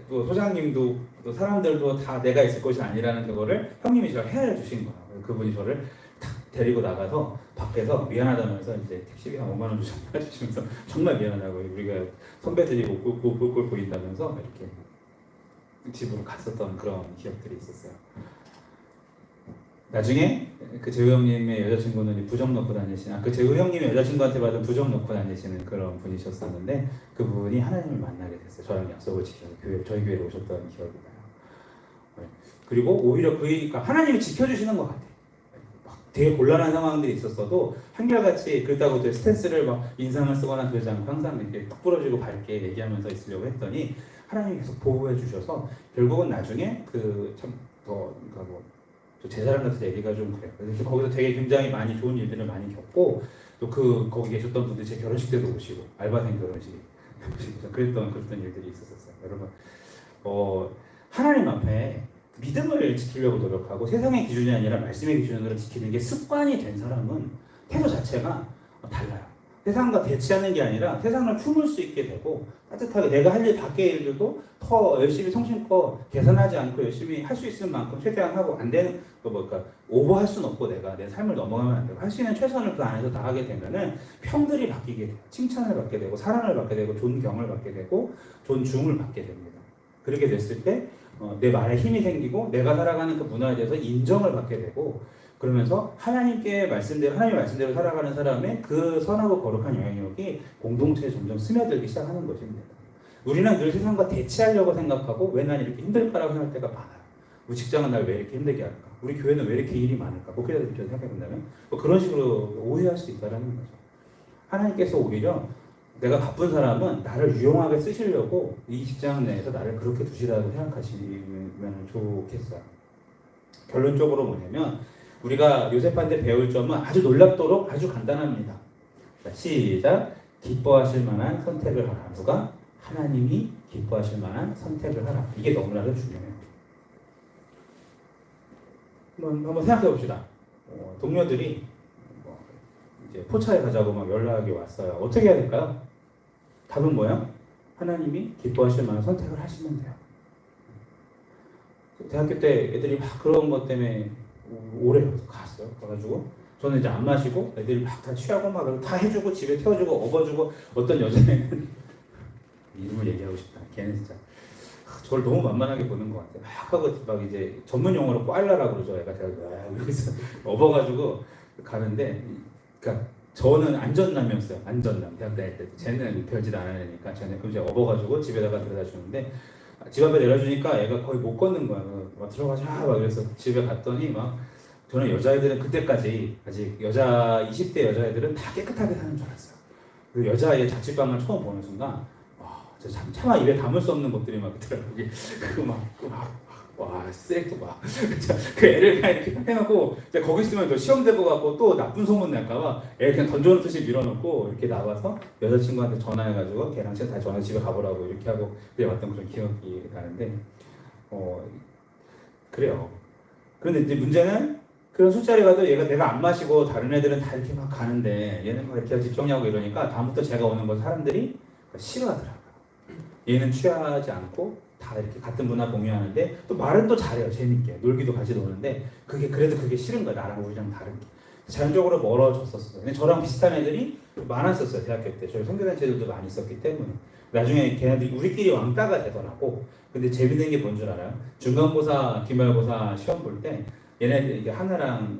또 소장님도 또 사람들도 다 내가 있을 것이 아니라는 그거를 형님이 저를 헤아려 주신 거예요. 그분이 저를 탁 데리고 나가서 밖에서 미안하다면서 이제 택시비 한 5만 원 주시면서 정말 미안하다고, 우리가 선배들이 꼴 보인다면서 이렇게 집으로 갔었던 그런 기억들이 있었어요. 나중에 그 재우 형님의 여자친구는 부적 넣고 다니시는, 그 재우 형님의 여자친구한테 받은 부적 넣고 다니시는 그런 분이셨었는데 그분이 하나님을 만나게 됐어요. 저랑 약속을 지켜서 저희 교회로 오셨던 기억이 나요. 그리고 오히려 그러니까 하나님이 지켜주시는 것 같아요. 막 되게 곤란한 상황들이 있었어도 한결같이 그렇다고 이제 스탠스를 막 인상을 쓰거나 그러지 않고 항상 이렇게 뚝 부러지고 밝게 얘기하면서 있으려고 했더니 하나님이 계속 보호해 주셔서 결국은 나중에 그러니까 제사랑 같은 얘기가 좀 그래요. 그래서 거기서 되게 굉장히 많이 좋은 일들을 많이 겪고, 또 거기 계셨던 분들이 제 결혼식 때도 오시고, 알바생 결혼식 그랬던 일들이 있었어요. 여러분, 하나님 앞에 믿음을 지키려고 노력하고 세상의 기준이 아니라 말씀의 기준으로 지키는 게 습관이 된 사람은 태도 자체가 달라요. 세상과 대치하는 게 아니라 세상을 품을 수 있게 되고, 따뜻하게 내가 할 일 밖의 일들도 더 열심히 성심껏 계산하지 않고 열심히 할 수 있을 만큼 최대한 하고, 안 되는 오버할 수는 없고 내가 내 삶을 넘어가면 안 되고 할 수 있는 최선을 그 안에서 다 하게 되면은 평들이 바뀌게 돼요. 칭찬을 받게 되고 사랑을 받게 되고 존경을 받게 되고 존중을 받게 됩니다. 그렇게 됐을 때 내 말에 힘이 생기고 내가 살아가는 그 문화에 대해서 인정을 받게 되고, 그러면서 하나님의 말씀대로 살아가는 사람의 그 선하고 거룩한 영향력이 공동체에 점점 스며들기 시작하는 것입니다. 우리는 늘 세상과 대치하려고 생각하고 왜 난 이렇게 힘들까라고 생각할 때가 많아요. 우리 직장은 날 왜 이렇게 힘들게 할까? 우리 교회는 왜 이렇게 일이 많을까? 목회자들 입장에서 생각해본다면 그런 식으로 오해할 수 있다는 거죠. 하나님께서 오히려 내가 바쁜 사람은 나를 유용하게 쓰시려고 이 직장 내에서 나를 그렇게 두시라고 생각하시면 좋겠어요. 결론적으로 뭐냐면 우리가 요셉한테 배울 점은 아주 놀랍도록 아주 간단합니다. 자, 시작. 기뻐하실 만한 선택을 하라. 누가? 하나님이 기뻐하실 만한 선택을 하라. 이게 너무나도 중요해요. 한번 생각해 봅시다. 동료들이 이제 포차에 가자고 막 연락이 왔어요. 어떻게 해야 될까요? 답은 뭐야? 하나님이 기뻐하실 만한 선택을 하시면 돼요. 대학교 때 애들이 막 그런 것 때문에 오래 갔어요. 그래가지고 저는 이제 안 마시고 애들이 막 다 취하고 막 다 해주고 집에 태워주고 업어주고, 어떤 여자애는 이름을 얘기하고 싶다. 걔는 진짜 저를 너무 만만하게 보는 것 같아요. 막 하고 막 이제 전문 용어로 꽈일라라고 그러죠. 애가 여기서 업어가지고 가는데, 그러니까 저는 안전남이었어요. 안전남. 대학 다닐 때 쟤는 별짓 안 하니까 쟤는 그럼 이제 업어가지고 집에다가 데려다 주는데, 집 앞에 내려주니까 애가 거의 못 걷는 거야. 막 들어가자 막 그래서 집에 갔더니 막, 저는 여자애들은 그때까지 아직 20대 여자애들은 다 깨끗하게 사는 줄 알았어요. 그 여자아이의 자취방을 처음 보는 순간 차마 입에 담을 수 없는 것들이 막 있더라고요. 와 쓰레기도 막 그 애를 그냥 이렇게 해놓고 거기 있으면 또 시험되고 갖고 또 나쁜 소문 날까봐 애 그냥 던져놓듯이 밀어놓고 이렇게 나와서 여자친구한테 전화해가지고 걔랑 다시 전화 집에 가보라고 이렇게 하고 그래 왔던 그런 기억이 나는데, 그래요. 그런데 이제 문제는 그런 술자리 가도 내가 안 마시고 다른 애들은 다 이렇게 막 가는데 얘는 막 이렇게 뒷정리하고 이러니까 다음부터 제가 오는 거 사람들이 싫어하더라고요. 얘는 취하지 않고 다 이렇게 같은 문화 공유하는데 또 말은 또 잘해요. 재밌게 놀기도 같이 노는데 그래도 그게 싫은 거야. 나랑 우리랑 다른 게. 자연적으로 멀어졌었어요. 근데 저랑 비슷한 애들이 많았었어요. 대학교 때 저희 선교단체들도 많이 있었기 때문에 나중에 걔네들이 우리끼리 왕따가 되더라고. 근데 재밌는 게 뭔 줄 알아요? 중간고사, 기말고사 시험 볼 때 얘네들 이게 하나랑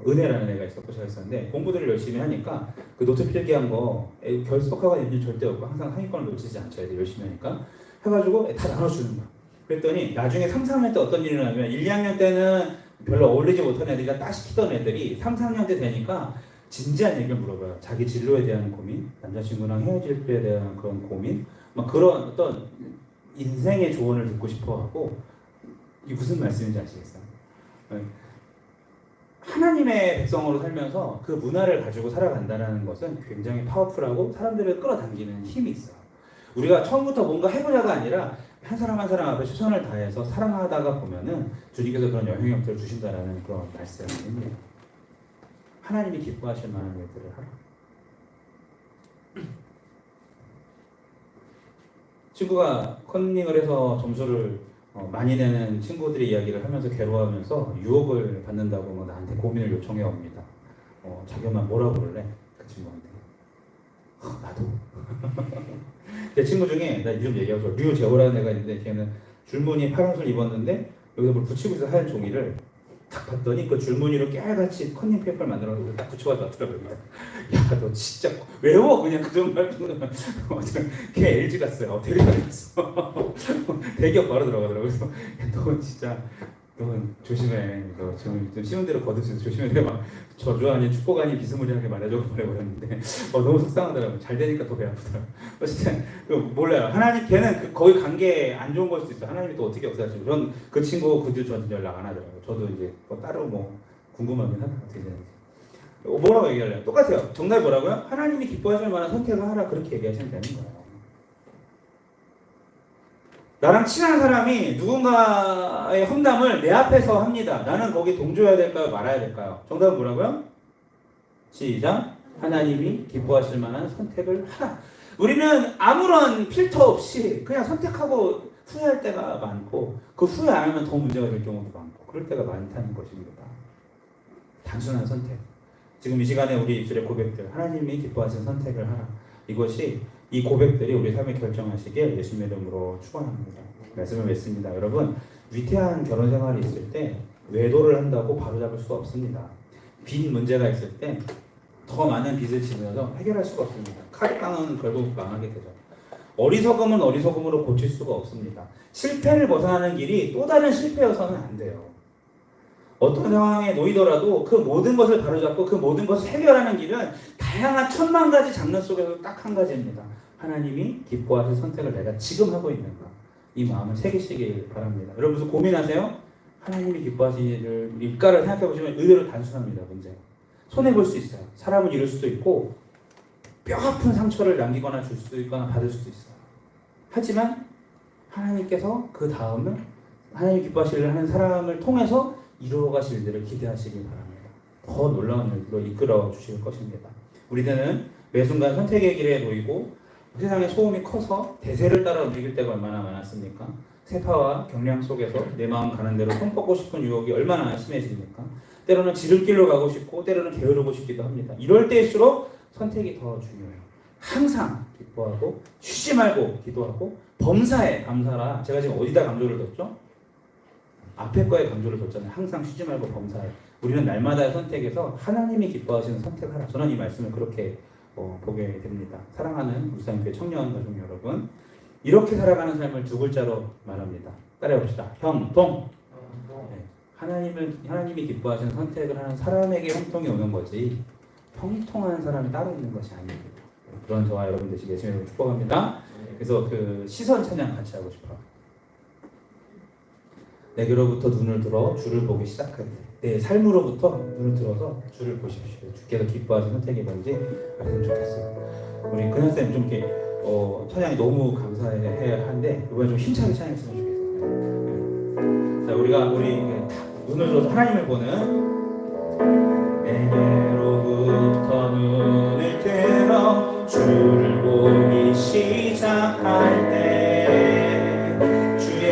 은혜라는 애가 있었고 제가 있었는데 공부들을 열심히 하니까 그 노트 필기한 거 결석하거나 이런 일 절대 없고 항상 상위권을 놓치지 않죠. 애들 열심히 하니까 해가지고 다 나눠주는 거야. 그랬더니 나중에 3, 4학년 때 어떤 일이 일어나면 1, 2학년 때는 별로 어울리지 못한 애들이 딱 시키던 애들이 3, 4학년 때 되니까 진지한 얘기를 물어봐요. 자기 진로에 대한 고민, 남자친구랑 헤어질 때에 대한 그런 고민, 막 그런 어떤 인생의 조언을 듣고 싶어하고 이게 무슨 말씀인지 아시겠어요? 하나님의 백성으로 살면서 그 문화를 가지고 살아간다는 것은 굉장히 파워풀하고 사람들을 끌어당기는 힘이 있어요. 우리가 처음부터 뭔가 해보자가 아니라 한 사람 한 사람 앞에 최선을 다해서 사랑하다가 보면은 주님께서 그런 영향력들을 주신다라는 그런 말씀입니다. 하나님이 기뻐하실 만한 일들을 하라. 친구가 컨닝을 해서 점수를 많이 내는 친구들의 이야기를 하면서 괴로워하면서 유혹을 받는다고 막 나한테 고민을 요청해 옵니다. 자기 엄마 뭐라고 그럴래? 그 친구한테. 나도. 제 친구 중에 나 이름 얘기하고 류재호라는 애가 있는데 걔는 줄무늬 파란 옷을 입었는데 여기다 뭘 붙이고 있어 하얀 종이를 딱 봤더니 그 줄무늬로 깨알같이 컨닝 페이퍼를 만들어서 딱 붙여가지고 왔더라고요. 야, 너 진짜 외워 그냥 그 정도면. 걔 LG 갔어요. 대리 갔어. 대기업 바로 들어가더라고요. 그래서 야, 너 진짜 너 조심해. 너 지금 좀 쉬운 대로 거듭해서 조심해. 내가 막 저주 아닌 축복 아닌 비스무리하게 말해주고 보내버렸는데 너무 속상하더라고요. 잘 되니까 더 배 아프더라고요. 어쨌든 몰라요. 하나님 걔는 거기 관계 안 좋은 걸 수도 있어요. 하나님이 또 어떻게 역사하시고 전 그 친구 그 뒤로 저한테 연락 안 하더라고요. 저도 이제 따로 궁금하긴 하다. 어떻게 되는지. 뭐라고 얘기할래요? 똑같아요. 정답이 뭐라고요? 하나님이 기뻐하실 만한 선택을 하라 그렇게 얘기하시면 되는 거예요. 나랑 친한 사람이 누군가의 험담을 내 앞에서 합니다. 나는 거기 동조해야 될까요? 말아야 될까요? 정답은 뭐라고요? 시작. 하나님이 기뻐하실 만한 선택을 하라. 우리는 아무런 필터 없이 그냥 선택하고 후회할 때가 많고 그 후회 안 하면 더 문제가 될 경우도 많고 그럴 때가 많다는 것입니다. 단순한 선택. 지금 이 시간에 우리 입술의 고백들 하나님이 기뻐하신 선택을 하라. 이것이 이 고백들이 우리 삶에 결정하시길 예수님의 이름으로 축원합니다. 말씀을 맺습니다. 여러분 위태한 결혼 생활이 있을 때 외도를 한다고 바로잡을 수가 없습니다. 빚 문제가 있을 때 더 많은 빚을 지면서 해결할 수가 없습니다. 카드깡은 결국 망하게 되죠. 어리석음은 어리석음으로 고칠 수가 없습니다. 실패를 벗어나는 길이 또 다른 실패여서는 안 돼요. 어떤 상황에 놓이더라도 그 모든 것을 바로잡고 그 모든 것을 해결하는 길은 다양한 천만 가지 장르 속에서 딱 한 가지입니다. 하나님이 기뻐하실 선택을 내가 지금 하고 있는가? 이 마음을 새기시길 바랍니다. 여러분 무슨 고민하세요? 하나님이 기뻐하시는 일가를 생각해 보시면 의외로 단순합니다. 문제. 손해볼 수 있어요. 사람을 잃을 수도 있고 뼈아픈 상처를 남기거나 줄 수도 있거나 받을 수도 있어요. 하지만 하나님께서 그 다음을 하나님 기뻐하시려 하는 사람을 통해서 이루어가실 일들을 기대하시길 바랍니다. 더 놀라운 일들로 이끌어 주실 것입니다. 우리는 매 순간 선택의 길에 놓이고 세상의 소음이 커서 대세를 따라 움직일 때가 얼마나 많았습니까? 세파와 경량 속에서 내 마음 가는 대로 손 뻗고 싶은 유혹이 얼마나 심해집니까? 때로는 지름길로 가고 싶고 때로는 게으르고 싶기도 합니다. 이럴 때일수록 선택이 더 중요해요. 항상 기뻐하고 쉬지 말고 기도하고 범사에 감사라. 제가 지금 어디다 강조를 뒀죠? 앞에 거에 강조를 뒀잖아요. 항상 쉬지 말고 범사에. 우리는 날마다의 선택에서 하나님이 기뻐하시는 선택을 하라. 저는 이 말씀을 그렇게 보게 됩니다. 사랑하는 울산교회 청년 가족 여러분, 이렇게 살아가는 삶을 두 글자로 말합니다. 따라해봅시다. 형통. 하나님이 기뻐하시는 선택을 하는 사람에게 형통이 오는 거지 형통한 사람이 따로 있는 것이 아닙니다. 그런 저와 여러분 되시길 예수님으로 축복합니다. 그래서 그 시선 찬양 같이 하고 싶어요. 내게로부터 눈을 들어 주를 보기 시작할 때 내 삶으로부터 눈을 들어서 주를 보십시오. 주께서 기뻐하시는 선택이 뭔지 알았으면 좋겠어요. 우리 근현쌤 좀 이렇게 찬양이 너무 감사해야 하는데 이번에 좀 힘차게 찬양했으면 좋겠어요. 자, 우리 눈을 들어서 하나님을 보는 내게로부터 눈을 들어 주를 보기 시작할 때 주의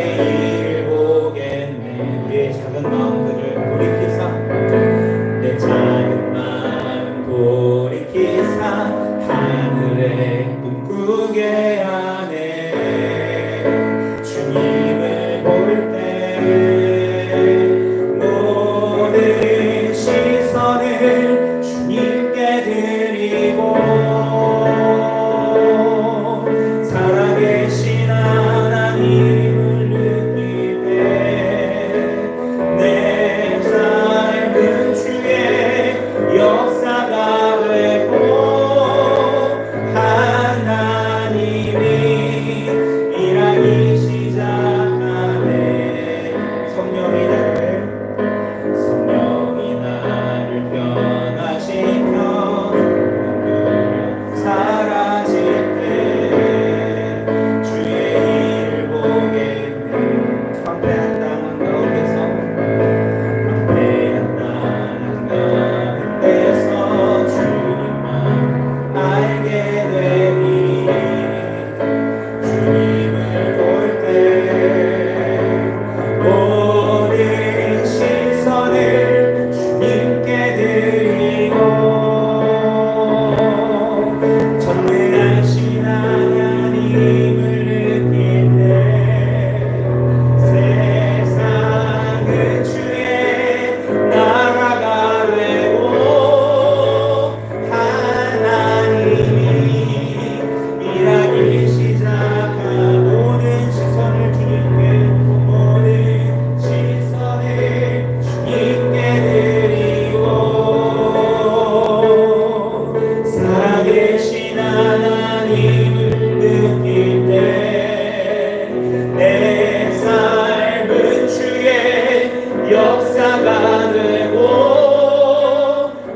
역사가 되고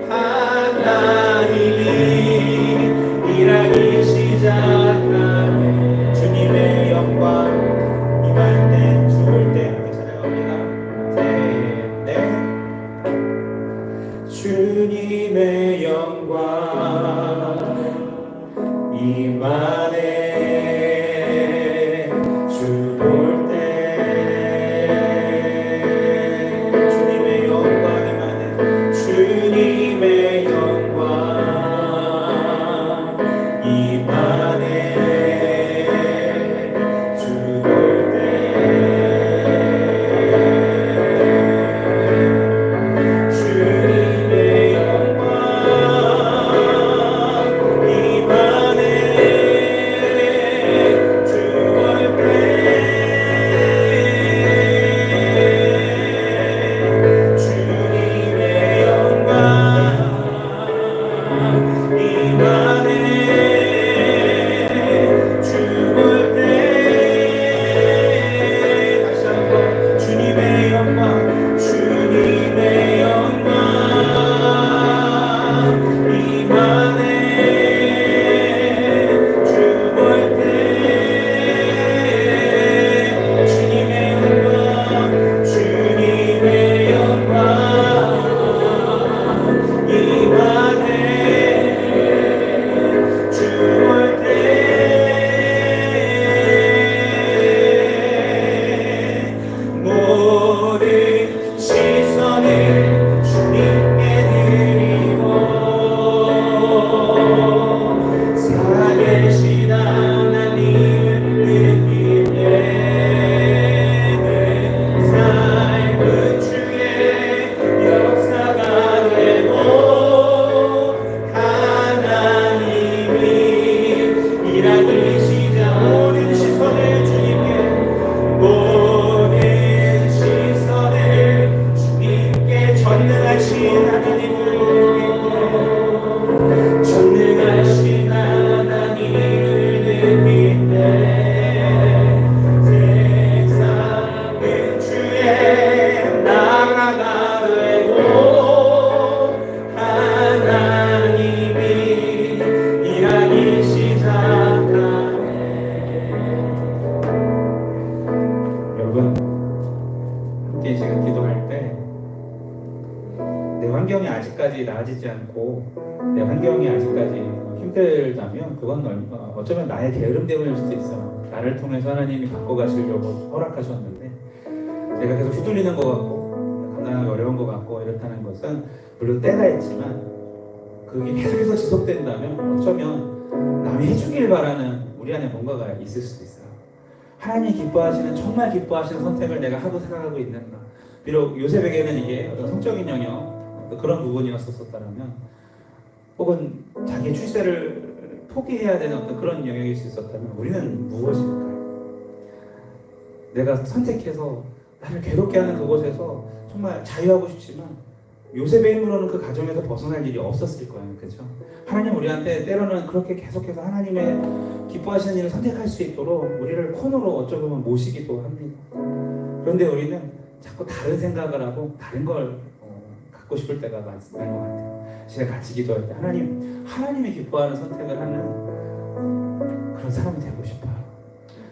하나님이 일하기 시작하네. 주님의 영광 임할 때 죽을 때 함께 찬양합니다. 주님의 영광 임하네. 죽을 때 주님의 영광 임하네. 주님의 영광 임하네. 죽을 때 주님의 영광 임하네. 죽을 때 주님의 영광 임하네. 죽을 때 다시 한번 주님의 영광 주님의 영광 임하네. 죽을 때 주님의 영광 주님의 영광 임하네. 죽을 때 모든 시선을 주님께 드리고 살아계신 하나님을 느낄 때 내 삶은 주의 역사가 되고 하나님이 일하기 시작. 모든 시선을 주님께 모든 시선을 주님께 전능하신 하나님을 느낄 때 전능하신 하나님을 느낄 때 세상은 주의 나라가 되고 하나님이 일하기 시작하네. 여러분 함께 지금 기도할 때 내 환경이 아직까지 나아지지 않고 내 환경이 아직까지 힘들다면 그건 어쩌면 나의 게으름 때문일 수도 있어. 나를 통해서 하나님이 바꿔가시려고 허락하셨는데 내가 계속 휘둘리는 것 같고 감당하기 어려운 것 같고 이렇다는 것은 물론 때가 있지만 그게 계속해서 지속된다면 어쩌면 남이 해주길 바라는 우리 안에 뭔가가 있을 수도 있어요. 하나님이 기뻐하시는 정말 기뻐하시는 선택을 내가 하고 살아가고 있는가. 비록 요셉에게는 이게 어떤 성적인 영역 그런 부분이었었다면 혹은 자기의 출세를 포기해야 되는 어떤 그런 영역일 수 있었다면 우리는 무엇일까요? 내가 선택해서 나를 괴롭게 하는 그곳에서 정말 자유하고 싶지만 요셉의 힘으로는 그 가정에서 벗어날 일이 없었을 거예요. 그렇죠? 하나님 우리한테 때로는 그렇게 계속해서 하나님의 기뻐하시는 일을 선택할 수 있도록 우리를 코너로 어쩌면 모시기도 합니다. 그런데 우리는 자꾸 다른 생각을 하고 다른 걸 갖고 싶을 때가 많은 것 같아요. 제가 같이 기도할 때 하나님이 기뻐하는 선택을 하는 그런 사람이 되고 싶어요.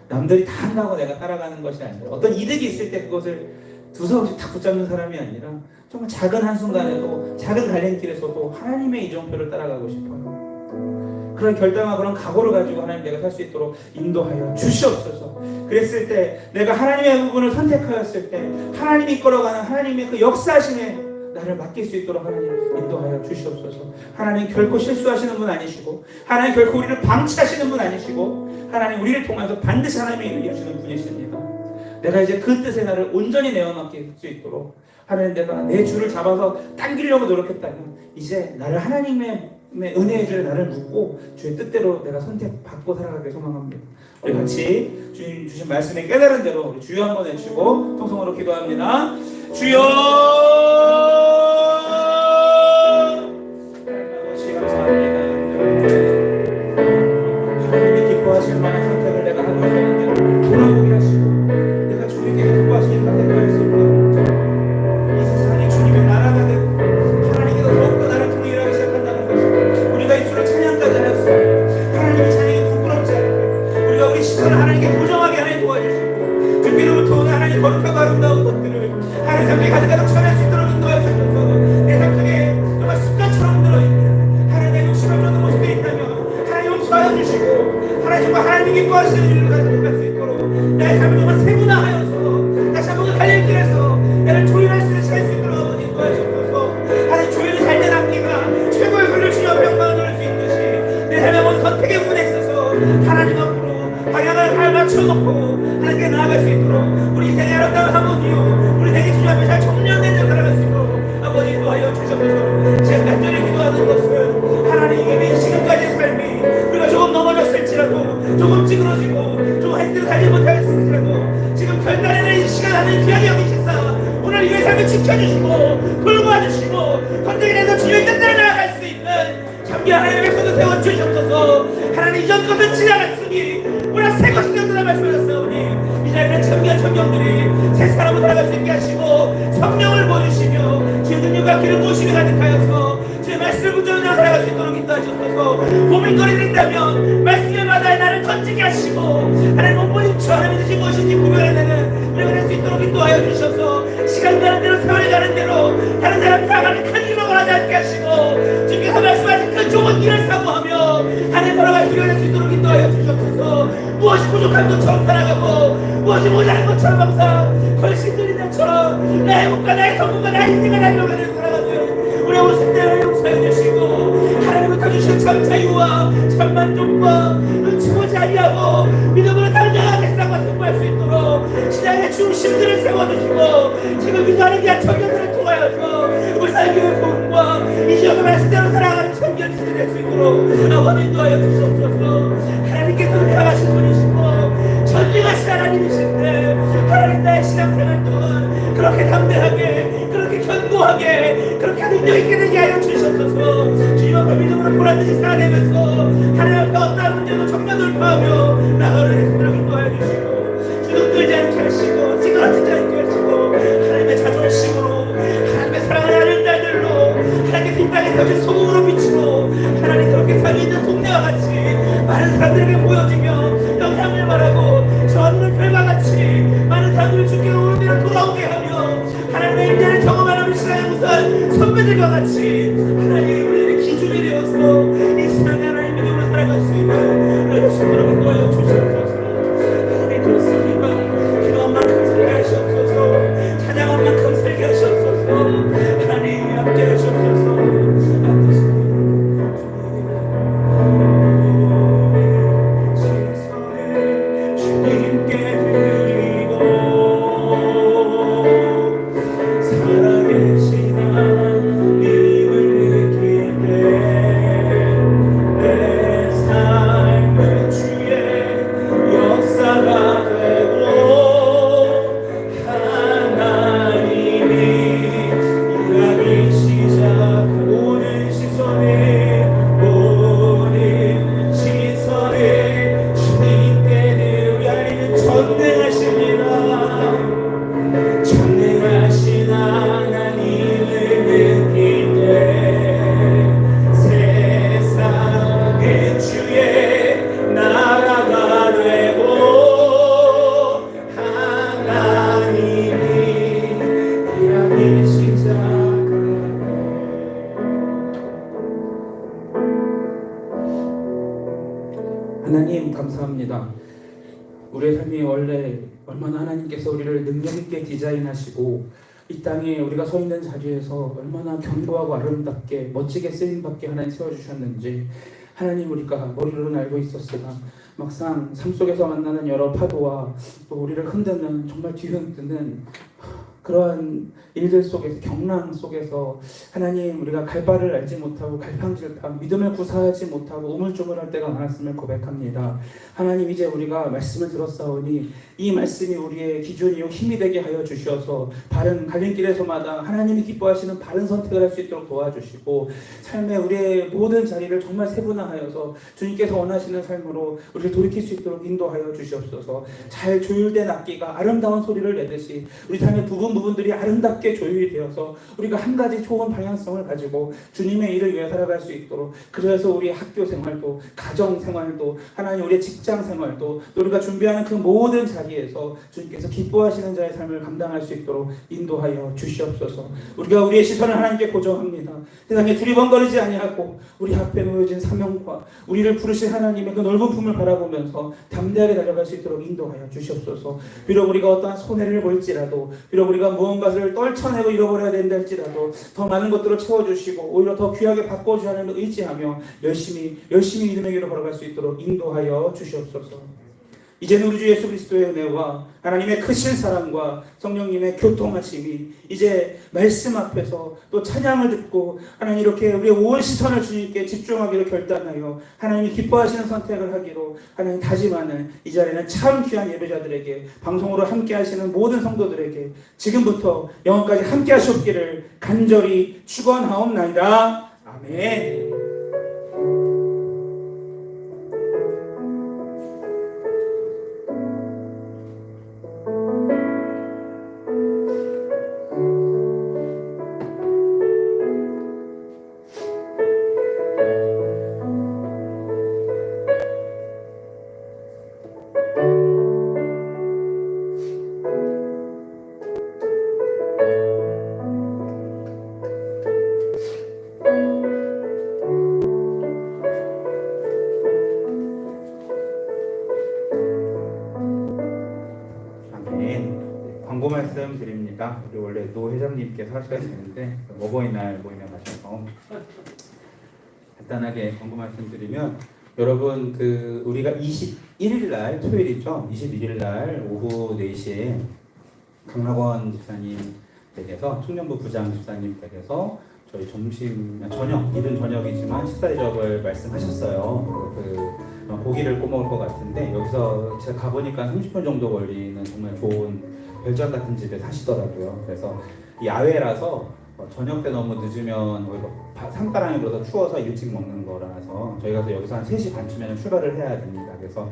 남들이 다 한다고 내가 따라가는 것이 아니라 어떤 이득이 있을 때 그것을 두서없이 다 붙잡는 사람이 아니라 정말 작은 한순간에도 작은 갈림길에서도 하나님의 이정표를 따라가고 싶어요. 그런 결단과 그런 각오를 가지고 하나님 내가 살 수 있도록 인도하여 주시옵소서. 그랬을 때 내가 하나님의 부분을 선택하였을 때 하나님이 이끌어가는 하나님의 그 역사심에 나를 맡길 수 있도록 하나님 인도하여 주시옵소서. 하나님 결코 실수하시는 분 아니시고 하나님 결코 우리를 방치하시는 분 아니시고 하나님 우리를 통해서 반드시 하나님의 일을 이루시는 분이십니다. 내가 이제 그 뜻에 나를 온전히 내어맡길 수 있도록 하나님 내가 내 줄을 잡아서 당기려고 노력했다면 이제 나를 하나님의 은혜의 줄에 나를 묶고 주의 뜻대로 내가 선택받고 살아가길 소망합니다. 우리 같이 주님 주신 말씀에 깨달은 대로 우리 주여 한번 외치고 통성으로 기도합니다. 주여 감사합니다. 하나님이 기뻐하실 만한 선택을 내가 하고 있었는데 돌아보게 하시고 내가 주님께 기뻐하시는 선택을 했을 때 이 세상에 돌보아주시고 건드리면서 주의 뜻대로 나아갈 수 있는 참기 하나님의 백성을 세워주시옵소서. 하나님 이전 것은 지나갔으니 오늘 새 것이 되었다 말씀하셨사오니 이 자리에 참기한 청년들이 새 사람으로 살아갈 수 있게 하시고 성령을 보여주시며 주의 능력과 기름 부으심이 가득하여서 주의 말씀을 붙잡아 살아갈 수 있도록 인도하시옵소서. 고민거리들이 있다면 말씀의 바다에 나를 던지게 하시고 하나님 몸부림쳐 하나님의 뜻이 무엇인지 구별해내는 우리가 될 수 있도록 인도하여 주셔서 시간 가는 대로 세월이 가는 대로 다른 사람이 나가는 큰 길을 원하지 않게 하시고 주께서 말씀하신 그 좋은 길을 사모하며 하나님 걸어갈 수 있게 될 수 있도록 인도하여 주셔서 무엇이 부족한 것처럼 살아가고 무엇이 모자란 것처럼 항상 걸신들이 것처럼 나의 몸과 나의 성공과 나의 인생을 날려가는 살아가는 우리 오실 때를 용서해 주시고 하나님부터 주신 참 자유와 참 만족과 눈치 보지 아니하고 믿음으로 당당하게 세상과 승부할 수 있도록 신앙의 중심들을 세워주시고 지금 기도하는 귀한 청년들을 통하여서 울산교회 복음과 이 지역의 말씀대로 살아가는 청년들이 될 수 있도록 아버지 인도하여 주시옵소서. 하나님께서 살아가신 분이시고 전능하신 하나님이신데 하나님 나의 신앙생활 동안 그렇게 담대하게 그렇게 견고하게 그렇게 능력 있게 되게 하여 주시옵소서. 주님 앞에 믿음으로 보란듯이 살아내면서 하나님 앞에 어떠한 문제도 정면 돌파하며 나가는 예수님을 인도하여 주시고 주눅 들지 않게 하시고 찌그러지지 않게 하시고 하나님의 자존심으로 하나님의 사랑하는 아름달들로 하나님의 이 땅에 펴진 소금으로 비추고 하나님 그렇게 삶이 있는 동네와 같이 많은 사람들에게 보여지며 영향을 바라고 저 하늘의 별과 같이 많은 사람들이 주께로 오는 데로 돌아오게 하며 하나님의 임재를 경험하는 우리 신앙의 무사한 선배들과 같이 하나님 우리들의 기준이 되어서 이 시간에 하나님 믿음으로 살아갈 수 있는 우리의 신들을 인도하여 주시옵소서. 하나님 그렇습니다. 기도한 만큼 살게 하시옵소서. 찬양한 만큼 살게 하시옵소서. 하나님 함께 하시옵소서. 하나님 감사합니다. 우리의 삶이 원래 얼마나 하나님께서 우리를 능력있게 디자인하시고 이 땅에 우리가 서 있는 자리에서 얼마나 견고하고 아름답게 멋지게 쓰임받게 하나님 세워주셨는지 하나님 우리가 머리로는 알고 있었으나 막상 삶 속에서 만나는 여러 파도와 또 우리를 흔드는 정말 뒤흔드는 그러한 일들 속에서 경랑 속에서 하나님 우리가 갈 바를 알지 못하고 갈팡질팡 믿음을 구사하지 못하고 우물쭈물할 때가 많았음을 고백합니다. 하나님 이제 우리가 말씀을 들었사오니 이 말씀이 우리의 기준이요 힘이 되게 하여 주셔서 바른 갈림길에서마다 하나님이 기뻐하시는 바른 선택을 할 수 있도록 도와주시고 삶의 우리의 모든 자리를 정말 세분화하여서 주님께서 원하시는 삶으로 우리를 돌이킬 수 있도록 인도하여 주시옵소서. 잘 조율된 악기가 아름다운 소리를 내듯이 우리 삶의 부분들이 아름답게 조율이 되어서 우리가 한 가지 좋은 방향성을 가지고 주님의 일을 위해 살아갈 수 있도록 그래서 우리 학교 생활도 가정 생활도 하나님 우리의 직장 생활도 또 우리가 준비하는 그 모든 자리에서 주님께서 기뻐하시는 자의 삶을 감당할 수 있도록 인도하여 주시옵소서. 우리가 우리의 시선을 하나님께 고정합니다. 세상에 두리번거리지 아니하고 우리 앞에 놓여진 사명과 우리를 부르신 하나님의 그 넓은 품을 바라보면서 담대하게 달려갈 수 있도록 인도하여 주시옵소서. 비록 우리가 어떠한 손해를 볼지라도 비록 우리가 무언가를 떨쳐내고 잃어버려야 된다 할지라도 더 많은 것들을 채워주시고 오히려 더 귀하게 바꿔주시는 의지하며 열심히 믿음의 길로 걸어갈 수 있도록 인도하여 주시옵소서. 이제는 우리 주 예수 그리스도의 은혜와 하나님의 크신 사랑과 성령님의 교통하심이 이제 말씀 앞에서 또 찬양을 듣고 하나님 이렇게 우리의 온 시선을 주님께 집중하기로 결단하여 하나님이 기뻐하시는 선택을 하기로 하나님 다짐하는 이 자리는 참 귀한 예배자들에게 방송으로 함께 하시는 모든 성도들에게 지금부터 영원까지 함께 하시옵기를 간절히 축원하옵나이다. 아멘. 광고 말씀 드립니다. 우리 원래 노 회장님께서 하셔야 되는데 어버이날 모임에 가셔서 간단하게 광고 말씀 드리면 여러분 우리가 21일 날 토요일이죠. 21일 날 오후 4시에 강락원 집사님 댁에서 청년부 부장 집사님 댁에서 저희 저녁 이른 저녁이지만 식사 대접을 말씀하셨어요. 고기를 꼬먹을 것 같은데 여기서 제가 가보니까 30분 정도 걸리는 정말 좋은 별장 같은 집에 사시더라고요. 그래서 야외라서 저녁 때 너무 늦으면 산바람이 불어서 추워서 일찍 먹는 거라서 저희가 여기서 한 3시 반쯤에는 출발을 해야 됩니다. 그래서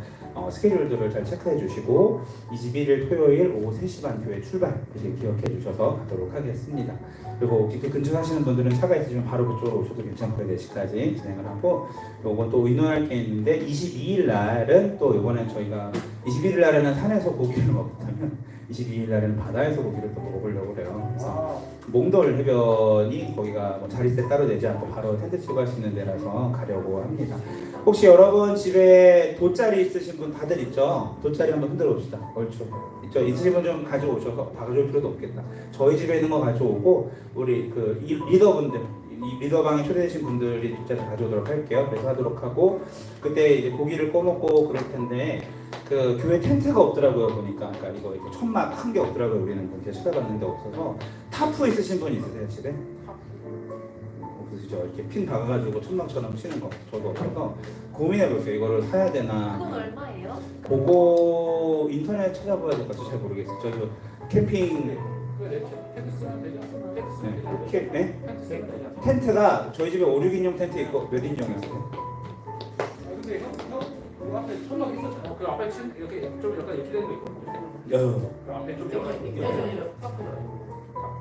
스케줄들을 잘 체크해 주시고 21일 토요일 오후 3시 반 교회 출발 이렇게 기억해 주셔서 가도록 하겠습니다. 그리고 그 근처 사시는 분들은 차가 있으시면 바로 그쪽으로 오셔도 괜찮고요. 4시까지 진행을 하고 요건 또 의논할 게 있는데 22일 날은 또 이번에 저희가 21일 날에는 산에서 고기를 먹었다면 22일 날에는 바다에서 고기를 또 먹어보려고 그래요. 그래서 몽돌 해변이 거기가 자릿세 따로 내지 않고 바로 텐트 치고 할 수 있는 데라서 가려고 합니다. 혹시 여러분 집에 돗자리 있으신 분 다들 있죠? 돗자리 한번 흔들어 봅시다. 얼추 있죠? 있으신 분 좀 가져오셔서 가져올 필요도 없겠다. 저희 집에 있는 거 가져오고 우리 리더분들 이 리더방에 초대되신 분들이 돗자리 가져오도록 할게요. 그래서 하도록 하고 그때 이제 고기를 꺼먹고 그럴 텐데 교회 텐트가 없더라고요. 보니까 그러니까 이거 천막 큰 게 없더라고요. 우리는 그렇게 찾아봤는데 없어서 타프 있으신 분 있으세요 집에? 없으시죠? 이렇게 핀 박아가지고 천막처럼 치는 거 저도 없어서 고민해볼게요. 이거를 사야 되나? 그건 얼마예요? 그거 인터넷 찾아봐야 될 것 같아요. 잘 모르겠어요. 저희 캠핑 네? 텐트가 저희 집에 5, 6인용 텐트 있고 몇 인용이었어요? 근데 형 앞에 천막 있었잖아. 그 앞에 이렇게 좀 약간 이렇게 되는 거 있거든요. 그 앞에 좀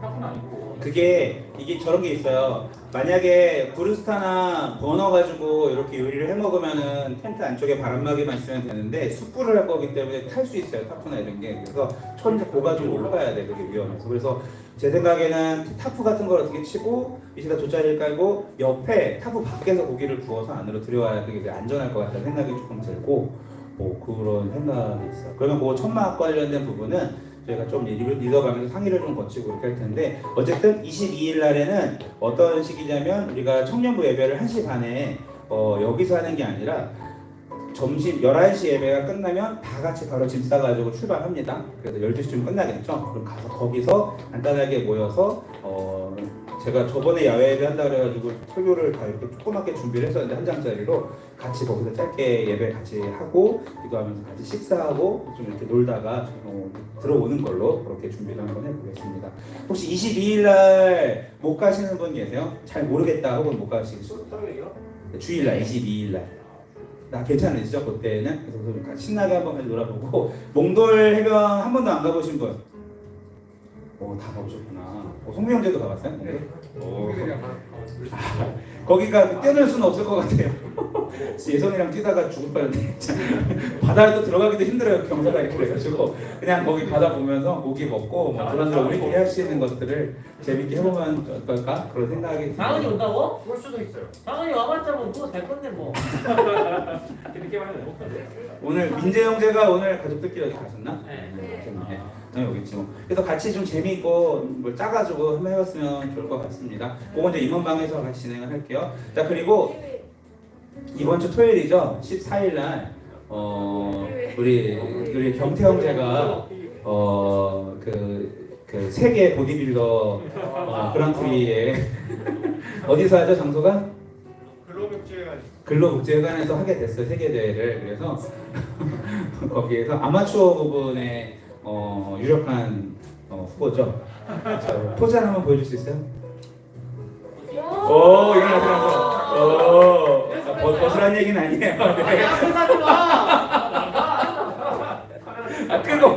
타프는 아니고. 이게 저런 게 있어요. 만약에 브루스타나 버너 가지고 이렇게 요리를 해 먹으면은 텐트 안쪽에 바람막이만 있으면 되는데 숯불을 할 거기 때문에 탈 수 있어요. 타프나 이런 게. 그래서 천이 고가지고 올라가야 돼. 그게 위험해서. 그래서 제 생각에는 타프 같은 걸 어떻게 치고 밑에다 돗자리를 깔고 옆에 타프 밖에서 고기를 구워서 안으로 들여와야 그게 안전할 것 같다는 생각이 조금 들고 그런 생각이 있어요. 그러면 그 천막 관련된 부분은 저희가 좀 리더방에서 상의를 좀 거치고 이렇게 할 텐데 어쨌든 22일 날에는 어떤 식이냐면 우리가 청년부 예배를 1시 반에 여기서 하는 게 아니라 점심 11시 예배가 끝나면 다 같이 바로 짐 싸가지고 출발합니다. 그래서 12시쯤 끝나겠죠. 그럼 가서 거기서 간단하게 모여서 제가 저번에 야외 예배 한다 그래가지고 설교를 다 이렇게 조그맣게 준비를 했었는데 한 장짜리로 같이 거기서 짧게 예배 같이 하고 기도하면서 같이 식사하고 좀 이렇게 놀다가 들어오는 걸로 그렇게 준비를 한번 해보겠습니다. 혹시 22일 날 못 가시는 분 계세요? 잘 모르겠다 혹은 못 가시겠어요? 주일날 22일 날. 나 괜찮으시죠? 그때는? 그래서 같이 신나게 한번 같이 놀아보고 몽돌 해변 한 번도 안 가보신 분? 다 가보셨구나. 송미 형제도 가봤어요? 네. 거기가 뛰어들 수는 없을 것 같아요. 예선이랑 뛰다가 죽을 뻔했는데 바다에 또 들어가기도 힘들어요. 경사가 이렇게 그래가지고 그냥 거기 바다 보면서 고기 먹고 그런 우리끼리 할 수 있는 것들을 재밌게 해보면 어떨까? 그런 생각이 당연히 온다고? 그럴 수도 있어요. 당연히 와봤자 뭐 그거 될 건데 뭐. 이렇게 말하면 못 가요. 오늘 민재 형제가 오늘 가족들끼리 어디 가셨나? 네. 네, 여기 있지 뭐. 그래서 같이 좀 재미있고 뭘 짜가지고 한번 해봤으면 좋을 것 같습니다. 그건 이제 임원방에서 같이 진행을 할게요. 자 그리고 이번 주 토요일이죠. 14일 날 우리 경태 형제가 그 세계 보디빌더 그랑프리에 어디서 하죠 장소가? 근로국제회관에서 하게 됐어요 세계 대회를. 그래서 거기에서 아마추어 부분에 유력한 후보죠. 자, 포즈 하나만 보여줄 수 있어요? 오 일어나서 벗으란 얘기는 아니에요. 앞에 사지 마. 끄고